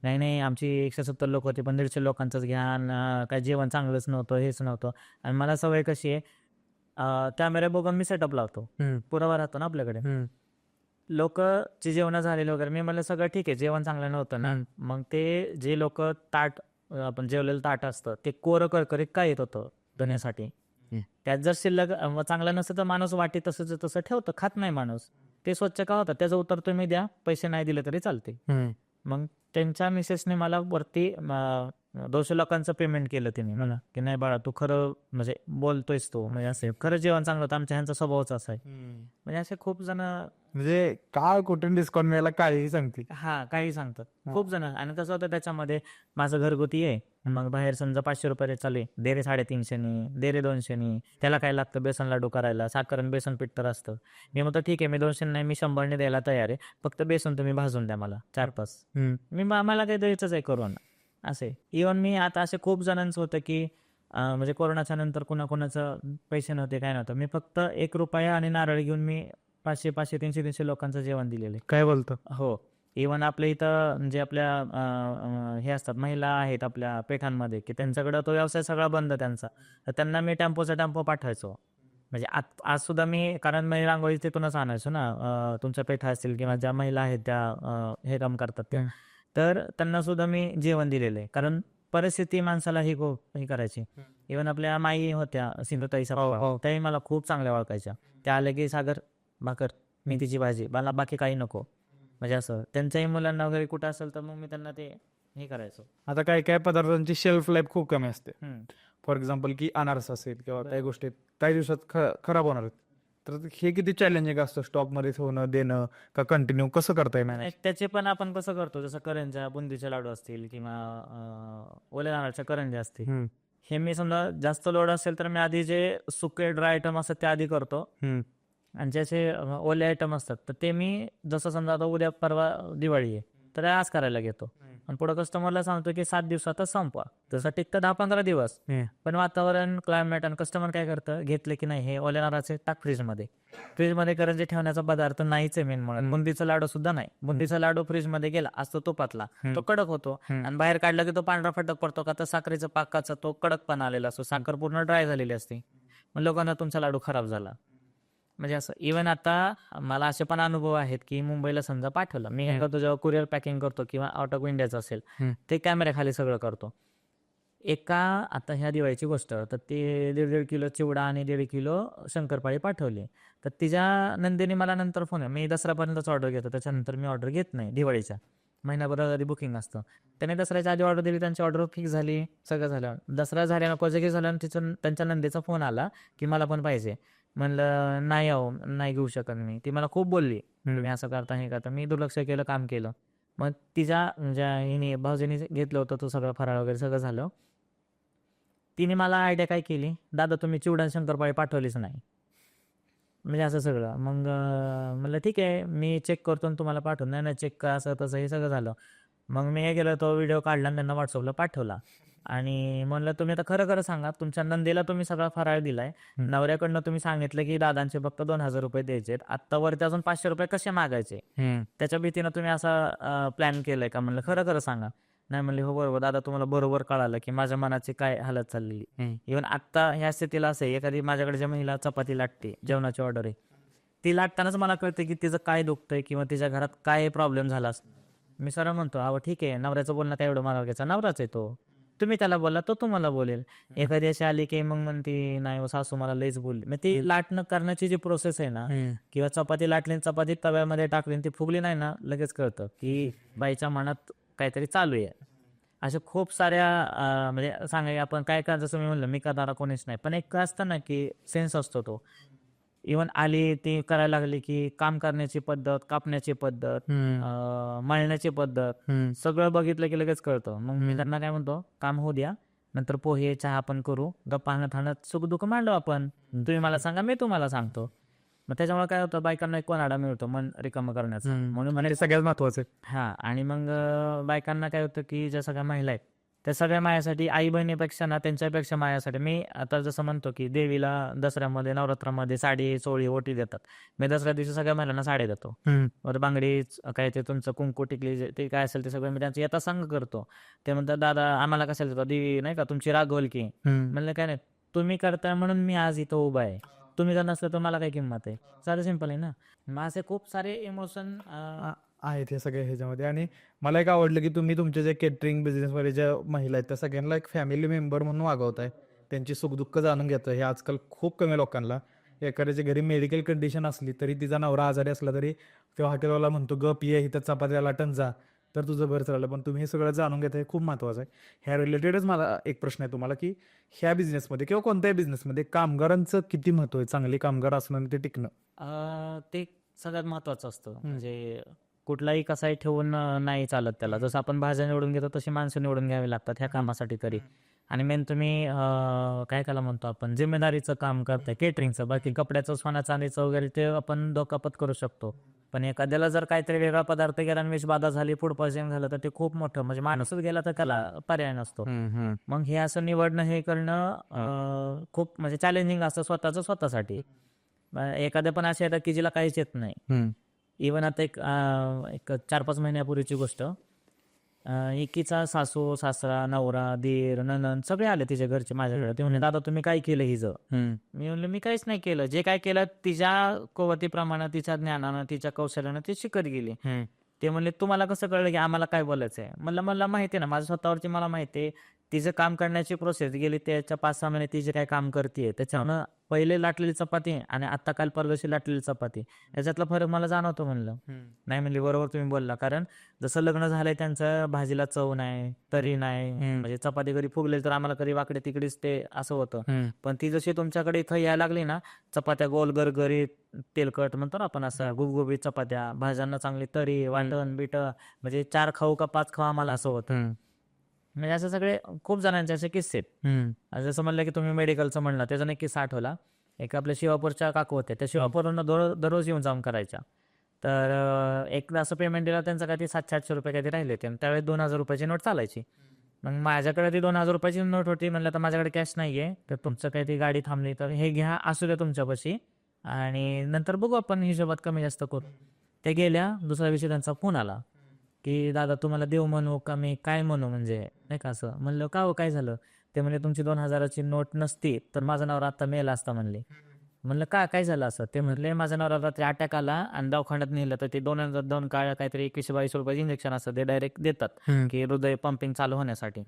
नाही आमची 170 लोक होती, पण 150 लोकांचंच घ्या, काय जेवण चांगलंच नव्हतं, हेच नव्हतं. आणि मला सवय कशी आहे, कॅमेरा बघून मी सेटअप लावतो, पुरावा राहतो ना आपल्याकडे. लोक जे जेवण झालेलं वगैरे, मी म्हणलं सगळं ठीक आहे, जेवण चांगलं नव्हतं ना, मग ते जे लोक ताट, आपण जेवलेलं ताट असतं ते कोरं करकरीत काय येत होतं धुण्यासाठी, त्यात जर शिल्लक चांगलं नसतं तर माणूस वाटी तसं ठेवतं, खात नाही माणूस. ते स्वच्छ का होतं, त्याचं उत्तर तुम्ही द्या, पैसे नाही दिले तरी चालते. मग त्यांच्या मिसेसने मला वरती 200 लोकांचं पेमेंट केलं तिने मला, की नाही बाळा तू खरं म्हणजे बोलतोयस, तो म्हणजे असं खरं जेवण चांगलं होतं, आमच्या ह्यांचा स्वभावच असा आहे. म्हणजे असे खूप जण, म्हणजे काळ कुठून डिस्काउंट मिळाला काहीही सांगते. काही सांगतात खूप जण. आणि कसं होतं त्याच्यामध्ये, माझं घरगुती आहे, मग बाहेर समजा 500 रुपये चालू आहे, दे रे 350, दे रे 200, त्याला काय लागतं, बेसन लाडू करायला साखर आणि बेसन पीठ तर असतं. मी म्हणतो ठीक आहे, मी 200 नाही, मी 100 द्यायला तयार आहे, फक्त बेसन तुम्ही भाजून द्या मला 4-5, मला काही द्यायचंच आहे करून. असे इव्हन मी आता असे खूप जणांचं होतं की म्हणजे कोरोनाच्या नंतर कुणाकुणाचं पैसे नव्हते, काय नव्हतं, मी फक्त 1 रुपया आणि नारळ घेऊन मी 500, 300 लोकांचं जेवण दिलेलं आहे. काय बोलतो? हो. इव्हन आपल्या इथं म्हणजे आपल्या हे असतात, महिला आहेत आपल्या पेठांमध्ये, की त्यांच्याकडं तो व्यवसाय सगळा बंद त्यांचा, तर त्यांना मी टेम्पो पाठवायचो. म्हणजे आज सुद्धा मी, कारण मी रांगोळी तिथूनच आणायचो ना, तुमच्या पेठा असतील किंवा ज्या महिला आहेत त्या हे काम करतात त्या, तर त्यांना सुद्धा मी जेवण दिलेलं आहे. कारण परिस्थिती माणसाला हे करायची. इव्हन आपल्या माई होत्या, सिंधुताई सपकाळ, त्याही मला खूप चांगल्या ओळखायच्या. त्या आल्या की सागर, भाकर, मेथीची भाजी, मला बाकी काही नको. म्हणजे असं त्यांच्याही मुलांना वगैरे कुठं असेल तर मग मी त्यांना ते हे करायचो. आता काही पदार्थांची शेल्फ लाईफ खूप कमी असते. फॉर एक्झाम्पल की अनारस असेल किंवा काही गोष्टी काही दिवसात खराब होणार आहेत, तर हे किती चॅलेंजिंग असतं, स्टॉकमध्ये ठेवणं, देणं, का कंटिन्यू कसं करताय मॅनेज? त्याचे पण आपण कसं करतो, जसं करंज्या, बुंदीचे लाडू असतील किंवा ओल्या नारळाच्या करंज्या असतील, हे मी समजा जास्त लोड असेल तर मी आधी जे सुके ड्राय आयटम असतात ते आधी करतो, आणि जे असे ओले आयटम असतात तर ते मी जसं समजा आता उद्या परवा दिवाळी आहे तर आज करायला घेतो, आणि पुढे कस्टमरला सांगतो की 7 दिवसातच संपवा. जसं टिकतं 10-15 दिवस, पण वातावरण, क्लायमेट आणि कस्टमर काय करतं, घेतले की नाही हे ओल्या नारळाचे टाक फ्रीजमध्ये. फ्रीजमध्ये करंजी ठेवण्याचा पदार्थ नाहीच आहे मेन म्हणून. बुंदीचा लाडू सुद्धा नाही. बुंदीचा लाडू फ्रीजमध्ये गेला असतो तुपातला, तो कडक होतो, आणि बाहेर काढला की तो पांढरा फटक पडतो, का तर साखरेचा पाकाचा तो कडकपणा आलेला असतो, साखर पूर्ण ड्राय झालेली असते. मग लोकांना तुमचा लाडू खराब झाला. म्हणजे असं इव्हन आता मला असे पण अनुभव आहेत की मुंबईला समजा पाठवलं, मी काय करतो जेव्हा कुरिअर पॅकिंग करतो किंवा आउट ऑफ इंडियाचं असेल ते कॅमेऱ्याखाली सगळं करतो. आता ह्या दिवाळीची गोष्ट, तर ते 1.5 किलो चिवडा आणि 1.5 किलो शंकरपाळी पाठवली. तर तिच्या नंदेने मला नंतर फोन, मी दसऱ्यापर्यंतच ऑर्डर घेतो, त्याच्यानंतर मी ऑर्डर घेत नाही. दिवाळीच्या महिनाभर आधी बुकिंग असतं. त्याने दसऱ्याच्या आधी ऑर्डर दिली, त्यांची ऑर्डर फिक्स झाली, सगळं झालं. दसरा झाल्यानं पॉझिटिव्ह झालं, आणि त्यांच्या नंदेचा फोन आला की मला पण पाहिजे. म्हणलं नाही अहो, नाही घेऊ शकत मी. ती मला खूप बोलली, तुम्ही असं करता हे करता. मी दुर्लक्ष केलं, काम केलं. मग तिच्या म्हणजे हिने भाऊजीने घेतलं होतं तो सगळं फराळ वगैरे सगळं झालं. तिने मला आयडिया काय केली, दादा तुम्ही चिवडा आणि शंकरपाळी पाठवलीच नाही, म्हणजे असं सगळं. मग म्हणलं ठीक आहे, मी चेक करतो आणि तुम्हाला पाठवून. नाही नाही, चेक करा, असं तसं हे सगळं झालं. मग मी हे केलं, तो व्हिडिओ काढला आणि त्यांना व्हॉट्सअपला पाठवला, आणि म्हणलं तुम्ही आता खरं खरं सांगा, तुमच्या नंदेला तुम्ही सगळा फराळ दिलाय, नवऱ्याकडनं तुम्ही सांगितलं की दादांचे फक्त 2,000 रुपये द्यायचे, आत्ता वरती अजून 500 रुपये कसे मागायचे, त्याच्या भीतीनं तुम्ही असा प्लॅन केलाय का? म्हणलं खरं खरं सांगा. नाही म्हणले हो बरोबर दादा, तुम्हाला बरोबर कळालं की माझ्या मनाची काय हालत चाललेली. इव्हन आत्ता ह्या स्थितीला असं आहे, एखादी माझ्याकडे ज्या महिला चपाती लाटते, जेवणाची ऑर्डर आहे, ती लाटतानाच मला कळते की तिचं काय दुखतंय किंवा तिच्या घरात काय प्रॉब्लेम झाला असतो. मी सरळ म्हणतो, अहो ठीक आहे, नवऱ्याचं बोलणं काय एवढं मला घ्यायचं, नवराच आहे तो, तुम्ही त्याला बोला, तो तुम्हाला बोलेल. एखादी अशी आली की मग म्हणते नाही सासू मला लईच बोलली. मग ती लाटणं करण्याची जी प्रोसेस आहे ना, किंवा चपाती लाटली, चपाती तव्यामध्ये टाकली, ती फुगली नाही ना, लगेच कळतं की बाईच्या मनात काहीतरी चालू आहे. अशा खूप साऱ्या म्हणजे सांगाय आपण काय का, जसं मी म्हणलं मी करणारा कोणीच नाही, पण एक असतं ना की सेन्स असतो तो. इव्हन आली ती करायला लागली की काम करण्याची पद्धत, कापण्याची पद्धत, मळण्याची पद्धत, सगळं बघितलं की लगेच कळतं. मग मी त्यांना काय म्हणतो, काम होऊ द्या, नंतर पोहे चहा आपण करू, गप्पा हाणत सुख दुःख मांडू आपण, तुम्ही मला सांगा, मी तुम्हाला सांगतो. मग त्याच्यामुळे काय होतं, बायकांना एक कोणाडा मिळतो मन रिकामं करण्याचा, म्हणून म्हणे सगळ्यात महत्वाचं आहे. हा. आणि मग बायकांना काय होतं की ज्या सगळ्या महिला आहेत त्या सगळ्या माझ्यासाठी, आई बहिणीपेक्षा ना त्यांच्यापेक्षा माझ्यासाठी, मी आता जसं म्हणतो की देवीला दसऱ्यामध्ये नवरात्रामध्ये साडी चोळी ओटी देतात, मी दसऱ्या दिवशी सगळ्या महिलांना साडी देतो, बांगडी काय ते तुमचं कुंकू टिकली ते काय असेल ते सगळं मी त्यांचं येता संग करतो. ते म्हणतात दादा आम्हाला कशाला देतो, देवी नाही का तुमची रागवल की. म्हणलं काय नाही, तुम्ही करताय म्हणून मी आज इथं उभा आहे, तुम्ही जर नसलं तर मला काय किंमत आहे. साधं सिंपल आहे ना. मग असे खूप सारे इमोशन आहेत हे सगळे ह्याच्यामध्ये. आणि मला एक आवडलं की तुम्ही तुमच्या जे केटरिंग बिझनेसमध्ये ज्या महिला आहेत त्या सगळ्यांना एक फॅमिली मेंबर म्हणून वागवताय, त्यांची सुखदुःख जाणून घेतोय. हे आजकाल खूप कमी लोकांना, एखाद्याच्या घरी मेडिकल कंडिशन असली तरी तिचा नवरा आजारी असला तरी तेव्हा हॉटेलवाला म्हणतो गप ये इथं चपात्या लाटण जा तर तुझं घर चाललं, पण तुम्ही हे सगळं जाणून घेताय, खूप महत्त्वाचं आहे. ह्या रिलेटेडच मला एक प्रश्न आहे तुम्हाला की ह्या बिझनेसमध्ये किंवा कोणत्याही बिझनेसमध्ये कामगारांचं किती महत्त्व आहे, चांगले कामगार असणं आणि ते टिकणं? ते सगळ्यात महत्वाचं असतं. म्हणजे कुठलाही कसाही ठेवून नाही चालत त्याला. जसं आपण भाज्या निवडून घेतो तशी माणसं निवडून घ्यावी लागतात ह्या कामासाठी तरी. आणि मेन तुम्ही काय त्याला म्हणतो आपण, जिम्मेदारीचं काम करताय केटरिंगचं, बाकी कपड्याचं सोन्या चांदीचं वगैरे ते आपण डोकापत करू शकतो, पण एखाद्याला जर काहीतरी वेगळा पदार्थ गेला आणि विषबाधा झाली, फूड पॉइझनिंग झालं, तर ते खूप मोठं, म्हणजे माणूसच गेला तर त्याला पर्याय नसतो. मग हे असं निवडणं हे करणं खूप म्हणजे चॅलेंजिंग असतं स्वतःसाठी. एखाद्या पण असे येतात की जिला काहीच येत नाही. इव्हन आता एक 4-5 महिन्यापूर्वीची गोष्ट, एकीचा सासू सासरा नवरा दीर नणंद सगळे आले तिच्या घरचे माझ्याकडे. ते म्हणले दादा तुम्ही काय केलं हिचं? मी म्हणलं मी काहीच नाही केलं, जे काय केलं तिच्या कुवतीप्रमाणे, तिच्या ज्ञानानं, तिच्या कौशल्यानं ती शिकत गेली. ते म्हणले तुम्हाला कसं कळलं की आम्हाला काय बोलायचं आहे? म्हणलं मला माहिती आहे ना, माझ्या स्वतःवरची मला माहिती आहे, तिचं काम करण्याची प्रोसेस गेली त्याच्या 5-6 महिने ती जे काय काम करते त्याच्यानं पहिले लाटलेली चपाती आणि आता काल परवाशी लाटलेली चपाती याच्यातला फरक मला जाणवतो. म्हणलं नाही, म्हणली बरोबर तुम्ही बोलला, कारण जसं लग्न झालंय त्यांचं भाजीला चव नाही, तरी नाही, म्हणजे चपाती कधी फुगले तर आम्हाला कधी वाकडे तिकडेच ते असं होतं. पण ती जशी तुमच्याकडे इथं यायला लागली ना, चपात्या गोल गरगरीत तेलकट म्हणतो ना आपण, असं गुबगुबीत चपात्या, भाज्यांना चांगली तरी, वाटण बिट, म्हणजे 4 खाऊ का 5 खाऊ आम्हाला असं होतं. म्हणजे असं सगळे खूप जणांचे असे किस्से आहेत. जसं म्हणलं की तुम्ही मेडिकलचं म्हणलं, त्याचा एक किस्सा आठवला. एक आपल्या शिवापूरच्या काकू होत्या, त्या शिवापूरवरून दररोज येऊन जाऊन करायच्या. तर एकदा असं पेमेंट दिलं त्यांचं काही ₹700-800 काहीतरी राहिले होते आणि त्यावेळेस 2,000 रुपयाची नोट चालायची. मग माझ्याकडे ती 2,000 रुपयाची नोट होती. म्हणलं तर माझ्याकडे कॅश नाही आहे, तर तुमचं काही ती गाडी थांबली तर हे घ्या, असू द्या तुमच्यापाशी आणि नंतर बघू आपण हिशोबात कमी जास्त करू. त्या गेल्या, दुसऱ्या दिवशी त्यांचा फोन आला की दादा तुम्हाला देव म्हणू का मी काय म्हणू, म्हणजे नाही का असं. म्हणलं का हो, काय झालं? ते म्हणले तुमची 2,000ची नोट नसती तर माझा नवरा आता मेला असता म्हणले. म्हणलं का, काय झालं असं? ते म्हणले माझ्या नवऱ्याला रात्री अटॅक आला आणि दवाखान्यात नेलं तर ते 2 काळ्या काहीतरी 21-22 रुपयाचे इंजेक्शन असतं, ते डायरेक्ट देतात की हृदय पंपिंग चालू होण्यासाठी.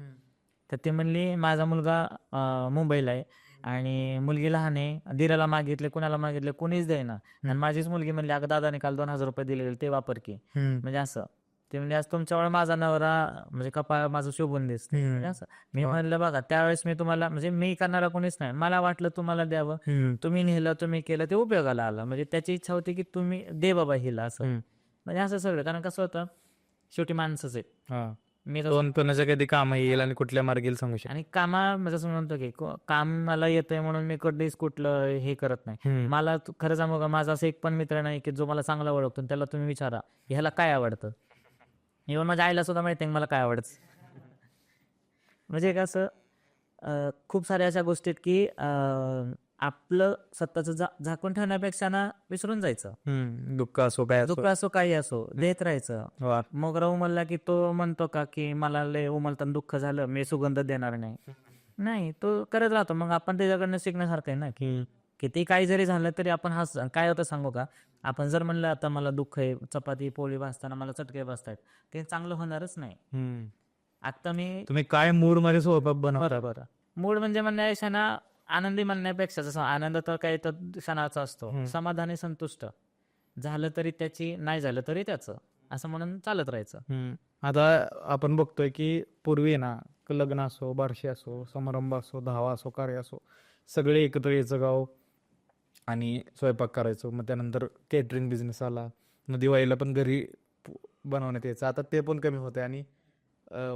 तर ते म्हणली माझा मुलगा मुंबईला आहे आणि मुलगी लहान आहे, दिराला मागितले, कुणाला मागितले, कोणीच देईना आणि माझीच मुलगी म्हणली अगं दादाने काल 2,000 रुपये दिलेले ते वापर की. म्हणजे असं ते म्हणजे आज तुमच्यामुळे माझा नवरा म्हणजे कपाळ माझं शोभून दिसते, म्हणजे असं. मी म्हणलं बघा त्यावेळेस मी तुम्हाला म्हणजे मी करणारा कोणीच नाही, मला वाटलं तुम्हाला द्यावं, तुम्ही नेलं, तुम्ही केलं, ते उपयोगाला आलं, म्हणजे त्याची इच्छा होती की तुम्ही दे बाबा हिला असं. म्हणजे असं सगळं, कारण कसं होतं शेवटी माणसंच आहे. मी दोन कोणाच्या कधी काम येईल आणि कुठल्या मार्गी येईल सांगू शकतो. आणि म्हणजे असं म्हणतो की काम मला येतंय म्हणून मी कधीच कुठलं हे करत नाही. मला खरं सांगू का, माझा असं एक पण मित्र नाही की जो मला चांगला ओळखतो त्याला तुम्ही विचारा ह्याला काय आवडतं. इव्हन माझ्या आईला सुद्धा माहिती आहे मला काय आवडतं. म्हणजे कसं खूप साऱ्या अशा गोष्टी आहेत की आपलं स्वतःचं झाकून ठेवण्यापेक्षा ना विसरून जायचं. दुःख असो काय असो. दुःख असो काही असो देत राहायचं. वा. मोगरा उमलला की तो म्हणतो का की मला लय उमलताना दुःख झालं, मी सुगंध देणार नाही. नाही, तो करत राहतो. मग आपण त्याच्याकडनं शिकण्यासारखं आहे ना की किती काही जरी झालं तरी आपण काय होतं सांगू का, आपण जर म्हणलं आता मला दुःख आहे, चपाती पोळी भाजताना मला चटके बसतायत, ते चांगलं होणारच नाही. आता मी तुम्ही काय मूड मध्ये स्वयंपाक बनवा. बरं मूड म्हणजे म्हणण्यापेक्षा ना आनंदी म्हणण्यापेक्षा, जसं आनंद तर काही तर क्षणाचा असतो, समाधानी संतुष्ट झालं तरी त्याची, नाही झालं तरी त्याचं, असं म्हणून चालत राहायचं. आता आपण बघतोय की पूर्वी ना लग्न असो, बारशी असो, समारंभ असो, धावा असो, कार्य असो, सगळे एकत्र यायचं गाव आणि स्वयंपाक करायचो. मग त्यानंतर केटरिंग बिझनेस आला, मग दिवाळीला पण घरी बनवण्यात यायचं. आता ते पण कमी होते आणि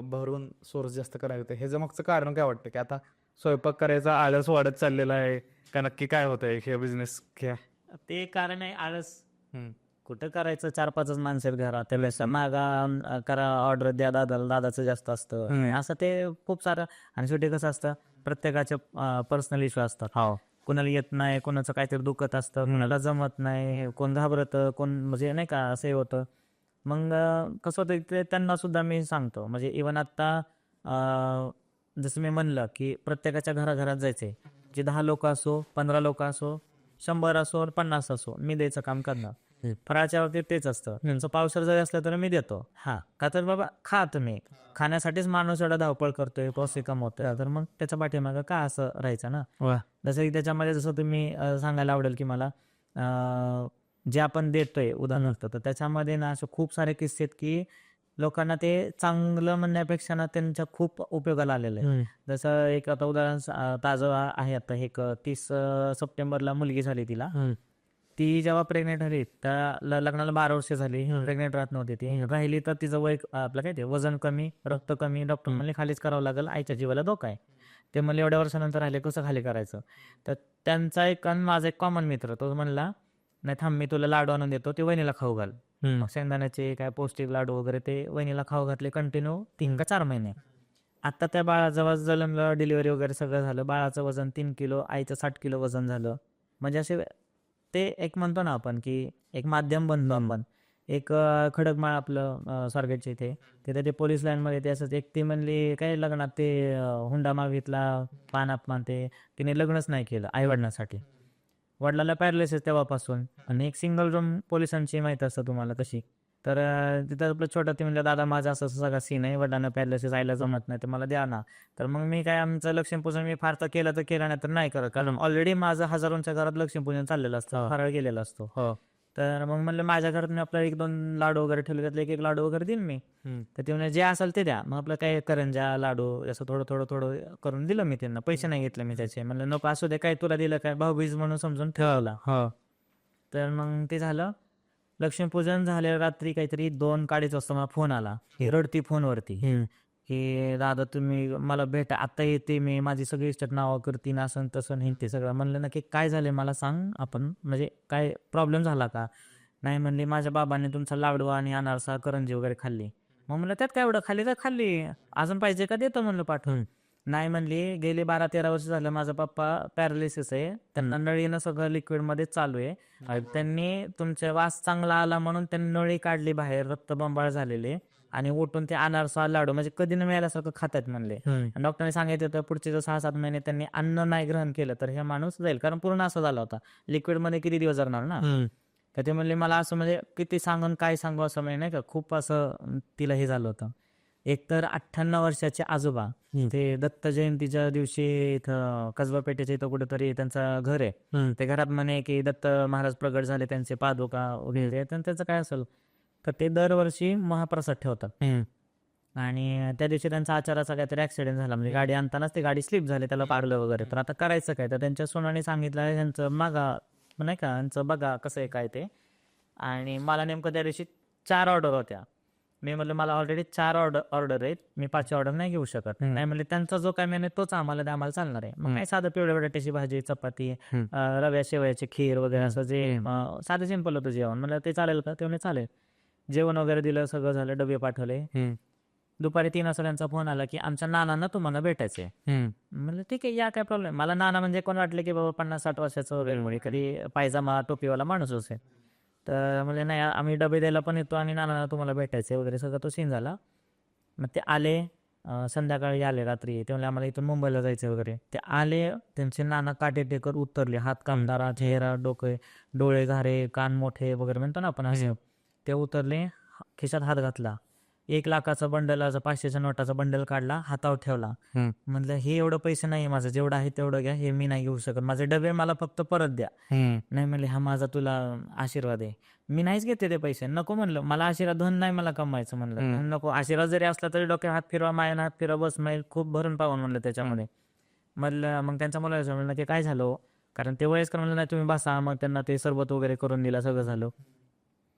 भरून सोर्स जास्त करायला होते. ह्याचं मागचं कारण काय वाटतं की आता स्वयंपाक करायचा आळस वाढत चाललेला आहे का, नक्की काय होतंय हे बिझनेस? ते कारण आहे आळस. कुठं करायचं, 4-5च माणसं आहेत घरात, त्यावेळेस मागा करा ऑर्डर द्या दादाला, दादाचं जास्त असतं असं ते खूप सारं. आणि शेवटी कसं असतं प्रत्येकाचे पर्सनल इश्यू असतात. कोणाला येत नाही, कोणाचं काहीतरी दुखत असतं, कोणाला जमत नाही, कोण घाबरतं, कोण म्हणजे नाही का असंही होतं. मग कसं होतं ते त्यांना सुद्धा मी सांगतो. म्हणजे इव्हन आता जसं मी म्हणलं की प्रत्येकाच्या घराघरात जायचंय, जे 10 लोक असो, 15 लोक असो, 100 असो, 50 असो, मी द्यायचं काम करणार. फराळच्या बाबतीत तेच असतं. त्यांचं पावसाळ जरी असलं तर मी देतो. का तर बाबा खा तुम्ही, खाण्यासाठीच माणूस एवढा धावपळ करतोय, पैसे कमवतोय, तर मग त्याच्या पाठीमागं का असं राहायचं ना. जसं की त्याच्यामध्ये जसं तुम्ही सांगायला आवडेल की मला जे आपण देतोय उदाहरणार्थ, तर त्याच्यामध्ये ना असे खूप सारे किस्से आहेत की लोकांना ते चांगलं म्हणण्यापेक्षा ना त्यांच्या खूप उपयोगाला आलेलं आहे. जसं एक आता उदाहरण ताजं आहे, आता एक 30 सप्टेंबरला मुलगी झाली तिला. ती जेव्हा प्रेग्नेंट झाली, त्या लग्नाला 12 वर्ष झाली, प्रेग्नेंट राहत नव्हती. ती राहिली तर तिचं वय आपलं काय ते वजन कमी, रक्त कमी, डॉक्टर म्हणले खालीच करावं लागेल, आईच्या जीवाला धोका आहे. ते म्हणले एवढ्या वर्षानंतर राहिले कसं खाली करायचं. तर त्यांचा एक आणि माझा एक कॉमन मित्र, तो म्हणला नाही थांब मी तुला लाडू आणून देतो, ते वहिनीला खाऊ घाल. मग शेंगदाण्याचे काय पौष्टिक लाडू वगैरे ते वहिनीला खाऊ घातले कंटिन्यू 3 का 4 महिने. आता त्या बाळाजवळ जन्मलं, डिलिव्हरी वगैरे सगळं झालं, बाळाचं वजन 3 किलो, आईचं 60 किलो वजन झालं. म्हणजे असे ते एक म्हणतो ना आपण की एक माध्यम बनतो आपण. एक खडकमाळ आपलं स्वारगेटच्या इथे, तिथे ते पोलीस लाईनमध्ये ते असंच एक ती म्हणली काय लग्नात ते हुंडा मागितला, पान अपमान, ते तिने लग्नच नाही केलं आईवडिलांसाठी. वडिलाला पॅरालिसिस तेव्हापासून. आणि एक सिंगल रूम पोलिसांची माहीत असतं तुम्हाला तशी. तर तिथं आपलं छोटं ते म्हणलं दादा माझा असं सगळा सीन आहे, वडिलांना पॅरालिसिस, आईला जमत नाही, तर मला द्या ना. तर मग मी काय आमचं लक्ष्मीपूजन मी फार तर केलं तर केलं, नाही तर नाही करत, कारण ऑलरेडी माझं हजारोंच्या घरात लक्ष्मीपूजन चाललेलं असतं, फराळ गेलेला असतो. तर मग म्हणलं माझ्या घरात मी आपल्याला 1-2 लाडू वगैरे ठेवले, त्यातले 1-1 लाडू वगैरे देईन मी. तर ते म्हणजे जे असेल ते द्या. मग आपलं काय करंजा लाडू असं थोडं थोडं थोडं करून दिलं मी त्यांना, पैसे नाही घेतले मी त्याचे. म्हणलं नको असू दे, काय तुला दिलं काय, भाऊबीज म्हणून समजून ठेवला. तर मग ते झालं. लक्ष्मीपूजन झाले रात्री काहीतरी 2-2:30 वाजता मला फोन आला, रडती फोनवरती की दादा तुम्ही मला भेटा, आता येते मी, माझी सगळी इस्टेट नावं करतीन, असं तसं हे ते सगळं. म्हणलं ना की काय झाले मला सांग, आपण म्हणजे काय प्रॉब्लेम झाला का? नाही म्हणली, माझ्या बाबांनी तुमचा लाडू आणि अनारसा करंजी वगैरे खाल्ली. मग म्हणलं त्यात काय एवढं, खाल्ली तर खाल्ली, अजून पाहिजे का, देतो म्हणलं पाठवून. नाही म्हणली, गेले 12-13 वर्ष झालं माझा पप्पा पॅरालिसिस आहे, त्यांना नळीनं सगळं लिक्विडमध्ये चालू आहे. त्यांनी तुमचा वास चांगला आला म्हणून त्यांनी नळी काढली बाहेर, रक्तबंबाळ झालेले, आणि उठून ते अनारसा लाडू म्हणजे कधी न मिळाल्यासारखं खातात म्हणले. डॉक्टरने सांगितलं होतं पुढचे जर 6-7 महिने त्यांनी अन्न नाही ग्रहण केलं तर हे माणूस जाईल, कारण पूर्ण असं झाला होता, लिक्विडमध्ये किती दिवस जगणार ना. तर ते म्हणले मला असं म्हणजे किती सांगून काय सांगू असं म्हणजे नाही का, खूप असं तिला हे झालं होतं. एकतर 98 वर्षाचे आजोबा, ते दत्त जयंतीच्या दिवशी इथं कसबा पेठेच्या इथं कुठेतरी त्यांचं घर आहे, ते घरात म्हणे की दत्त महाराज प्रगट झाले, त्यांचे पादुका वगैरे, तर त्याचं काय असेल, तर ते दरवर्षी महाप्रसाद ठेवतात. आणि त्या दिवशी त्यांचा आचाराचा काहीतरी ऍक्सिडेंट झाला, म्हणजे गाडी आणतानाच ती गाडी स्लिप झाली, त्याला पाडलं वगैरे. तर आता करायचं काय, तर त्यांच्या सोनाने सांगितलं ह्यांचं मागा नाही का, ह्यांचं बघा कसं आहे काय ते. आणि मला नेमकं त्या दिवशी 4 ऑर्डर होत्या. मी म्हणलं मला ऑलरेडी 4 ऑर्डर आहेत, मी 5वी ऑर्डर नाही घेऊ शकत. नाही म्हणले त्यांचा जो काय मेनू तोच आम्हाला द्या, आम्हाला चालणार आहे. मग काय साधं पिवळ्या बटाट्याची भाजी, चपाती, रव्या शेवयाची खीर वगैरे, असं जे साधं सिंपल होतं जेवण. म्हणलं ते चालेल का, ते म्हणे चालेल. जेवण वगैरे दिलं, सगळं झालं, डबे पाठवले. दुपारी 3 वाजता त्यांचा फोन आला की आमच्या नानांना तुम्हाला भेटायचंय. म्हणलं ठीक आहे या, काय प्रॉब्लेम. मला नाना म्हणजे कोण वाटलं की बाबा 50-60 वर्षाचं वगैरे, म्हणजे कधी पायजामा टोपीवाला माणूस असेल. तर म्हणजे नाही, आम्ही डबे द्यायला पण येतो आणि नानांना तुम्हाला भेटायचंय वगैरे, सगळं तो सीन झाला. मग ते आले, संध्याकाळी आले रात्री, ते म्हणले आम्हाला इथून मुंबईला जायचं वगैरे. ते आले, त्यांचे नाना काटेटेकर उतरले, हात कामदारा, चेहरा, डोके, डोळे घारे, कान मोठे वगैरे म्हणतो ना आपण असे. ते उतरले, खिशात हात घातला, 1 लाखाचा बंडल, 500च्या नोटाचा बंडल काढला, हातावर ठेवला. म्हणलं हे एवढं पैसे नाही माझं, जेवढं आहे तेवढं घ्या, हे मी नाही घेऊ शकत, माझे डबे मला फक्त परत द्या. नाही म्हणले हा माझा तुला आशीर्वाद आहे, मी नाहीच घेते ते पैसे, नको म्हणलं, मला आशीर्वाद धन नाही मला कमवायचं. म्हणलं नको, आशीर्वाद जरी असला तरी डोक्यात हात फिरवा, मायन हात फिरवा, बस नाही, खूप भरून पाहून म्हणलं त्याच्यामध्ये. म्हणलं मग त्यांच्या मुलाला म्हणलं की काय झालं, कारण ते वयस्कर. म्हणलं नाही तुम्ही बसा. मग त्यांना ते सरबत वगैरे करून दिला, सगळं झालं.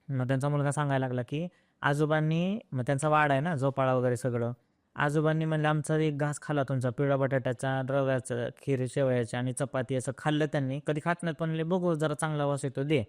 मग त्यांचा मुलगा सांगायला लागला की आजोबांनी, मग त्यांचा वाडा आहे ना, झोपाळा वगैरे सगळं, आजोबांनी म्हणलं आमचा एक घास खाल्ला तुमचा, पिवळ्या बटाट्याचा, रव्याचं, खीर शेवयाची आणि चपाती, असं खाल्लं त्यांनी, कधी खात नाहीत पण बघू जरा चांगला वास येतो दे.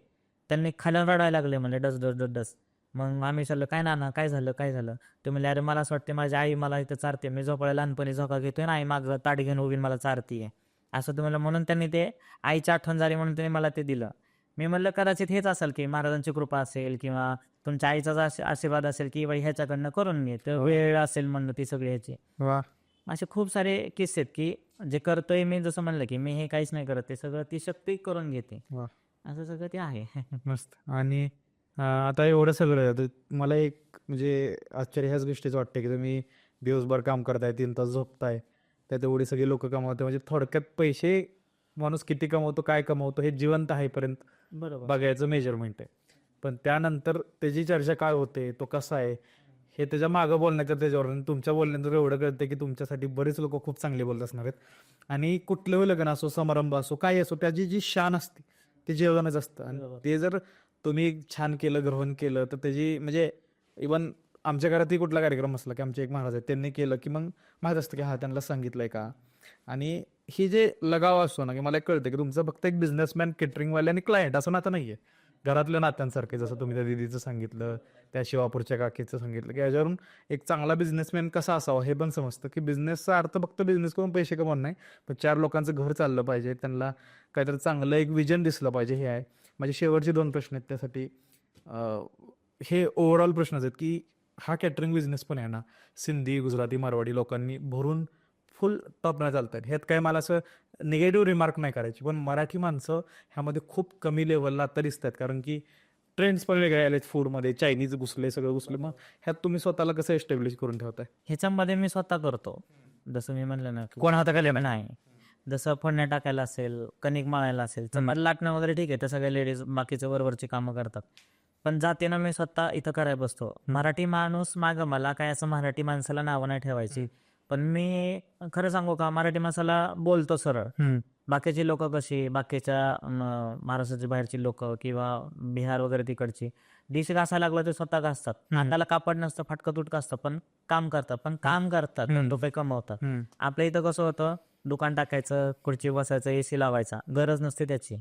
त्यांनी खायला रडायला लागले, म्हणजे डस डस डस डस. मग आम्ही चाललो काय नाना काय झालं काय झालं. ते म्हणले अरे मला असं वाटते माझी आई मला इथं चारते, मी झोपाळ्या लहानपणी झोका घेतोय ना, आई मागं ताट घेऊन उभी मला चारतीये असं. तुम्हाला म्हणून त्यांनी ते आईची आठवण झाली म्हणून त्यांनी मला ते दिलं. मी म्हणलं कदाचित हेच असेल की महाराजांची कृपा असेल, किंवा तुमच्या आईचाच आशीर्वाद असेल की बाई ह्याच्याकडनं करून घे, तर वेळ असेल म्हणलं ती सगळी ह्याची. वा, असे खूप सारे किस्से आहेत की जे करतोय मी, जसं म्हणलं की मी हे काहीच नाही करत, ते सगळं ती शक्ती करून घेते, वा, असं सगळं ते आहे. मस्त. आणि आता एवढं सगळं तर मला एक म्हणजे आश्चर्य ह्याच गोष्टीचं वाटतं की तुम्ही दिवसभर काम करताय, 3 तास झोपताय, त्यात एवढी सगळी लोक कमावते, म्हणजे थोडक्यात पैसे माणूस किती कमवतो, काय कमवतो, हे जिवंत आहेपर्यंत बरोबर. बघायचं मेजरमेंट आहे. पण त्यानंतर त्याची चर्चा काय होते, तो कसा आहे, हे त्याच्या मागं बोलण्याचं त्याच्यावर. तुमच्या बोलण्याचं एवढं कळतं की तुमच्यासाठी बरेच लोक खूप चांगले बोलत असणार आहेत. आणि कुठलं लग्न असो, समारंभ असो, काय असो, त्याची जी शान असते ते जेवणच असतं. आणि ते जर तुम्ही छान केलं, ग्रहण केलं, तर त्याची म्हणजे इवन आमच्या घरातही कुठला कार्यक्रम असला की आमचे एक महाराज आहेत, त्यांनी केलं की मग माहीत असतं की हा त्यांना सांगितलंय का. आणि ही जे लगाव असतो ना, की मला एक कळतं की तुमचं फक्त एक बिझनेसमॅन, केटरिंगवाले आणि क्लायंट असं नातं नाहीये, घरातल्या नात्यांसारखे. जसं तुम्ही त्या दिदीचं सांगितलं, त्या शिवापूरच्या काकीचं सांगितलं, की याच्यावरून एक चांगला बिझनेसमॅन कसा असावा हे पण समजतं. की बिझनेसचा अर्थ फक्त बिझनेस करून पैसे कमवणं नाही, पण 4 लोकांचं घर चाललं पाहिजे, त्यांना काहीतरी चांगलं एक विजन दिसलं पाहिजे, हे आहे. माझे शेवटचे 2 प्रश्न आहेत त्यासाठी. हे ओव्हरऑल प्रश्नच आहेत की हा कॅटरिंग बिझनेस पण आहे ना, सिंधी, गुजराती, मारवाडी लोकांनी भरून फुल टॉपनं चालतात. ह्यात काय मला असं निगेटिव्ह रिमार्क नाही करायची, पण मराठी माणसं ह्यामध्ये खूप कमी लेवलला आता दिसतात, कारण की ट्रेंड्स पण वेगळे आले फूडमध्ये, चायनीज घुसले, सगळं घुसले. मग ह्यात तुम्ही स्वतःला कसं एस्टॅब्लिश करून ठेवताय? ह्याच्यामध्ये मी स्वतः करतो, जसं मी म्हणलं ना, कोण हाताखाली नाही. जसं फोडण्या टाकायला असेल, कणिक मळायला असेल, चपाती लाटणं वगैरे ठीक आहे, त्या सगळ्या लेडीज बाकीचे वरवरची कामं करतात. पण जाते ना मी स्वतः इथं करायला बसतो. मराठी माणूस मागं, मला काय असं मराठी माणसाला नावं नाही ठेवायची, पण मी खरं सांगू का, मराठी माणसाला बोलतो सरळ. बाकीची लोक कशी, बाकीच्या महाराष्ट्राची बाहेरची लोक किंवा बिहार वगैरे तिकडची डिश घासायला लागलं ते स्वतः घासतात. हाताला कापड नसतं, फाटकं तुटकं असतं, पण काम करतात, रुपये कमवतात. आपल्या इथं कसं होतं, दुकान टाकायचं, खुर्ची बसायचं, एसी लावायचा, गरज नसते त्याची.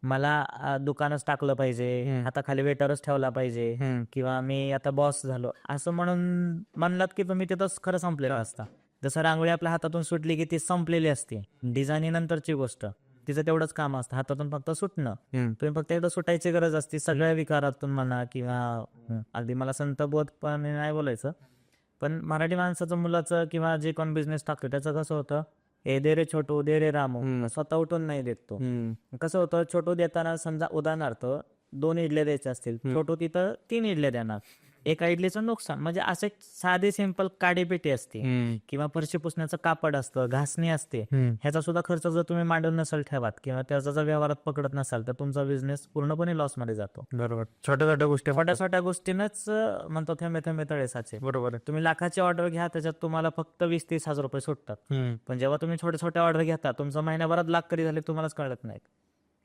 मला दुकानच टाकलं पाहिजे, हाताखाली वेटरच ठेवला पाहिजे, किंवा मी आता बॉस झालो असं म्हणलात की तुम्ही तिथंच खरं संपलेलं असतं. जसं रांगोळी आपल्या हातातून सुटली की ती संपलेली असते, डिझाईन नंतरची गोष्ट, तिचं तेवढंच काम असतं, हातातून फक्त सुटणं. तुम्ही फक्त एकदा सुटायची गरज असते सगळ्या विकारातून म्हणा, किंवा अगदी मला संतबोध पण नाही बोलायचं, पण मराठी माणसाचं, मुलाचं किंवा जे कोण बिझनेस टाकतो त्याचं कसं होतं, ए दे रे छोटू, दे रे रामू, स्वतः उठून नाही देत तो. कसं होतं, छोटू देताना समजा उदाहरणार्थ 2 इडल्या द्यायच्या असतील, छोटू तिथं 3 इडल्या देणार, एका इडलीचं नुकसान. म्हणजे असे साधी सिंपल काडीपेटी असते, किंवा फरशी पुसण्याचं कापड असतं, घासणी असते, ह्याचा सुद्धा खर्च जर तुम्ही मांडून नसाल ठेवत किंवा त्याचा जर व्यवहारात पकडत नसाल तर तुमचा बिझनेस पूर्णपणे लॉस मध्ये जातो. बरोबर. छोट्या छोट्या गोष्टी छोट्या छोट्या गोष्टीनच म्हणतो थेंबे थेंबे तळे साचे. बरोबर आहे. तुम्ही लाखाची ऑर्डर घ्या, त्याच्यात तुम्हाला फक्त 20-30 हजार रुपये सुटतात, पण जेव्हा तुम्ही छोट्या छोट्या ऑर्डर घेता, तुमचं महिन्याभरात लाख कधी झाले तुम्हालाच कळत नाही.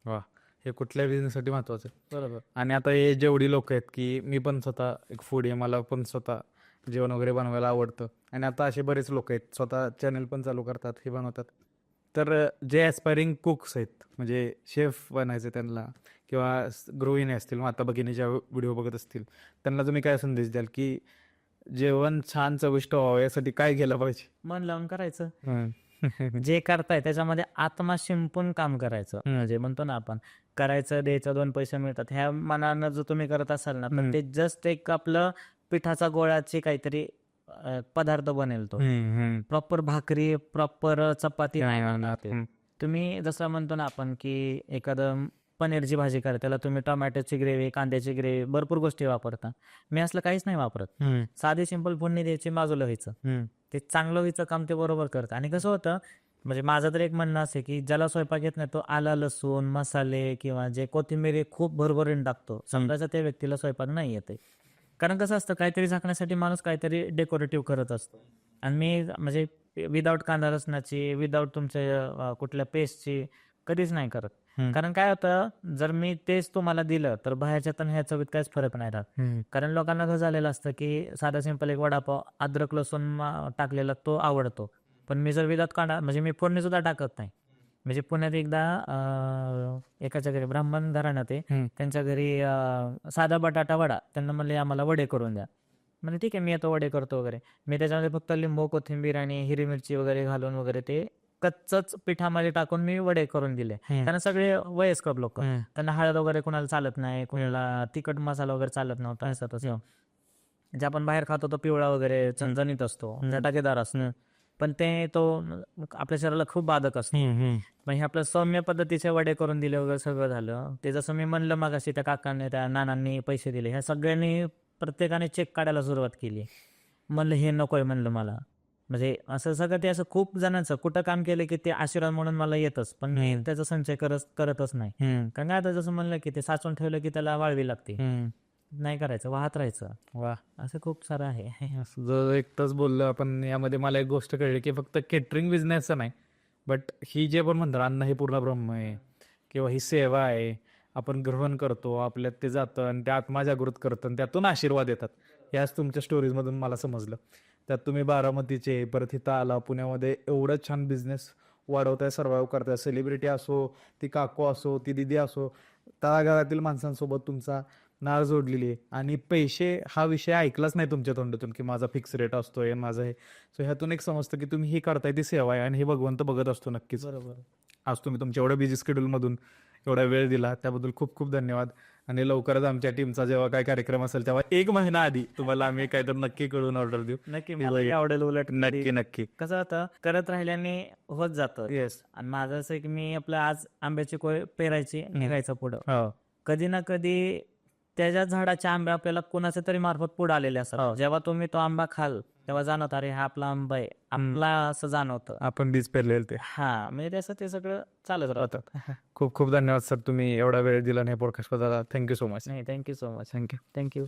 वा, हे कुठल्या बिझनेससाठी महत्वाचं आहे. बरोबर. आणि आता हे जेवढी लोक आहेत की मी पण स्वतः एक फूड आहे, मला पण स्वतः जेवण वगैरे बनवायला आवडतं, आणि आता असे बरेच लोक आहेत स्वतः चॅनल पण चालू करतात, हे बनवतात. तर जे ॲस्पायरिंग कुक्स आहेत, म्हणजे शेफ बनायचे त्यांना, किंवा गृहिणी असतील, माता भगिनीच्या व्हिडिओ बघत असतील, त्यांना तुम्ही काय संदेश द्याल की जेवण छान चविष्ट व्हावं यासाठी काय केलं पाहिजे? मन लावून करायचं. जे करताय त्याच्यामध्ये आत्मा शिंपून काम करायचं. म्हणजे म्हणतो ना आपण, करायचं, द्यायचं, 2 पैसे मिळतात, ह्या मनानं जर तुम्ही करत असाल ना, तर ते जस्ट एक आपलं पिठाचा गोळाची काहीतरी पदार्थ बनेल तो. प्रॉपर भाकरी, प्रॉपर चपाती नाही होणार ते. तुम्ही जसं म्हणतो ना आपण की एखादं पनीरची भाजी करा, त्याला तुम्ही टोमॅटोची ग्रेव्ही, कांद्याची ग्रेव्ही, भरपूर गोष्टी वापरता. मी असलं काहीच नाही वापरत. साधी सिंपल फोडणी द्यायची, बाजूला व्हायचं. ते चांगलं व्हायचं काम ते बरोबर करतं. आणि कसं होतं, म्हणजे माझं तर एक म्हणणं असं की ज्याला स्वयंपाक येत नाही तो आला, लसूण, मसाले किंवा जे कोथिंबीर खूप भरभरून टाकतो, समजायचं त्या व्यक्तीला स्वयंपाक नाही येते. कारण कसं असतं, काहीतरी झाकण्यासाठी माणूस काहीतरी डेकोरेटिव्ह करत असतो. आणि मी म्हणजे विदाऊट कांदा लसणाची, विदाऊट तुमच्या कुठल्या पेस्टची कधीच नाही करत. कारण काय होतं, जर मी तेच तुम्हाला दिलं तर बाहेरच्या तर ह्या चवीत काहीच फरक नाही राहत. कारण लोकांना कसं झालेलं असतं की साधा सिंपल एक वडापाव अद्रक लसूण टाकलेला तो आवडतो, पण मी जर विदाऊट कांदा, म्हणजे मी फोडणी सुद्धा टाकत नाही. म्हणजे पुण्यात एकदा एकाच्या घरी, ब्राह्मण घराण्यात आहे, त्यांच्या घरी साधा बटाटा वडा, त्यांना म्हणले आम्हाला वडे करून द्या. म्हणजे ठीक आहे, मी येतो वडे करतो वगैरे. मी त्याच्यामध्ये फक्त लिंबू, कोथिंबीर आणि हिरवी मिरची वगैरे घालून वगैरे ते कच्चच पिठामध्ये टाकून मी वडे करून दिले. कारण सगळे वयस्कर लोक, त्यांना हळद वगैरे कोणाला चालत नाही, कोणाला तिखट मसाला वगैरे चालत नव्हता, असं तसं. जे आपण बाहेर खातो तो पिवळा वगैरे चणचणीत असतो, चटाकेदार असतो, पण ते तो आपल्या शरीराला खूप बाधक असतो. मग हे आपलं सौम्य पद्धतीचे वडे करून दिले वगैरे सगळं झालं. ते जसं मी म्हणलं मगाशी, त्या काकांनी, त्या नानांनी पैसे दिले, ह्या सगळ्यांनी प्रत्येकाने चेक काढायला सुरुवात केली. म्हणलं हे नकोय, म्हणलं मला. म्हणजे असं सगळं ते असं खूप जणांचं कुठं काम केलं की ते आशीर्वाद म्हणून मला येतच, पण त्याचा संचय करतच नाही. कारण काय, आता जसं म्हणलं की ते साचून ठेवलं की त्याला वाळवी लागते, नाही करायचं, वाहत राहायचं. वा, असं खूप सारं आहे. जर एकटंच बोललो आपण, यामध्ये मला एक गोष्ट कळली की फक्त केटरिंग बिझनेसचं नाही, बट ही जे आपण म्हणतो अन्न हे पूर्ण ब्रह्म आहे, किंवा ही सेवा आहे, आपण ग्रहण करतो, आपल्यात ते जातं आणि ते आत्मा जागृत करतं आणि त्यातून आशीर्वाद येतात. याच तुमच्या स्टोरीजमधून मला समजलं. त्यात तुम्ही बारामतीचे, परत इथं आला, पुण्यामध्ये एवढं छान बिझनेस वाढवताय, सर्वाइव्ह करताय. सेलिब्रिटी असो, ती काकू असो, ती दिदी असो, तळागाळातील माणसांसोबत तुमचा नाळ जोडलेली आहे. आणि पैसे हा विषय ऐकलाच नाही तुमच्या तोंडातून की माझा फिक्स रेट असतोय माझं हे. सो ह्यातून एक समजतं की तुम्ही ही करताय ती सेवा आहे, आणि हे भगवंत बघत असतो नक्कीच. बरोबर. आज तुम्ही तुमच्या एवढ्या बिझी शेड्यूलमधून एवढा वेळ दिला, त्याबद्दल खूप खूप धन्यवाद. आणि लवकरच आमच्या टीमचा जेव्हा काय कार्यक्रम असेल तेव्हा 1 महिना आधी तुम्हाला आम्ही काहीतरी नक्की कळून ऑर्डर देऊ. नक्की, मला आवडेल. उलट नक्की नक्की. कसं होतं, करत राहिल्याने होत जातं. येस. आणि माझं असं आहे की मी आपलं आज आंब्याची कोय पेरायची, निघायचं पुढं. हो. कधी ना कधी त्याच्या झाडाच्या आंबे आपल्याला कोणाच्या तरी मार्फत पुढे आलेले असतात. जेव्हा तुम्ही तो आंबा खाल तेव्हा जाणवत, अरे हा आपला आंबा आहे, आपला असं जाणवतं. आपण बीज पेरलेलं ते. हा, म्हणजे त्याचं ते सगळं चालत राहतं. खूप खूप धन्यवाद सर, तुम्ही एवढा वेळ दिला नाही पॉडकास्ट बद्दल. Thank you so much. नाही, thank you so much. Thank you. Thank you.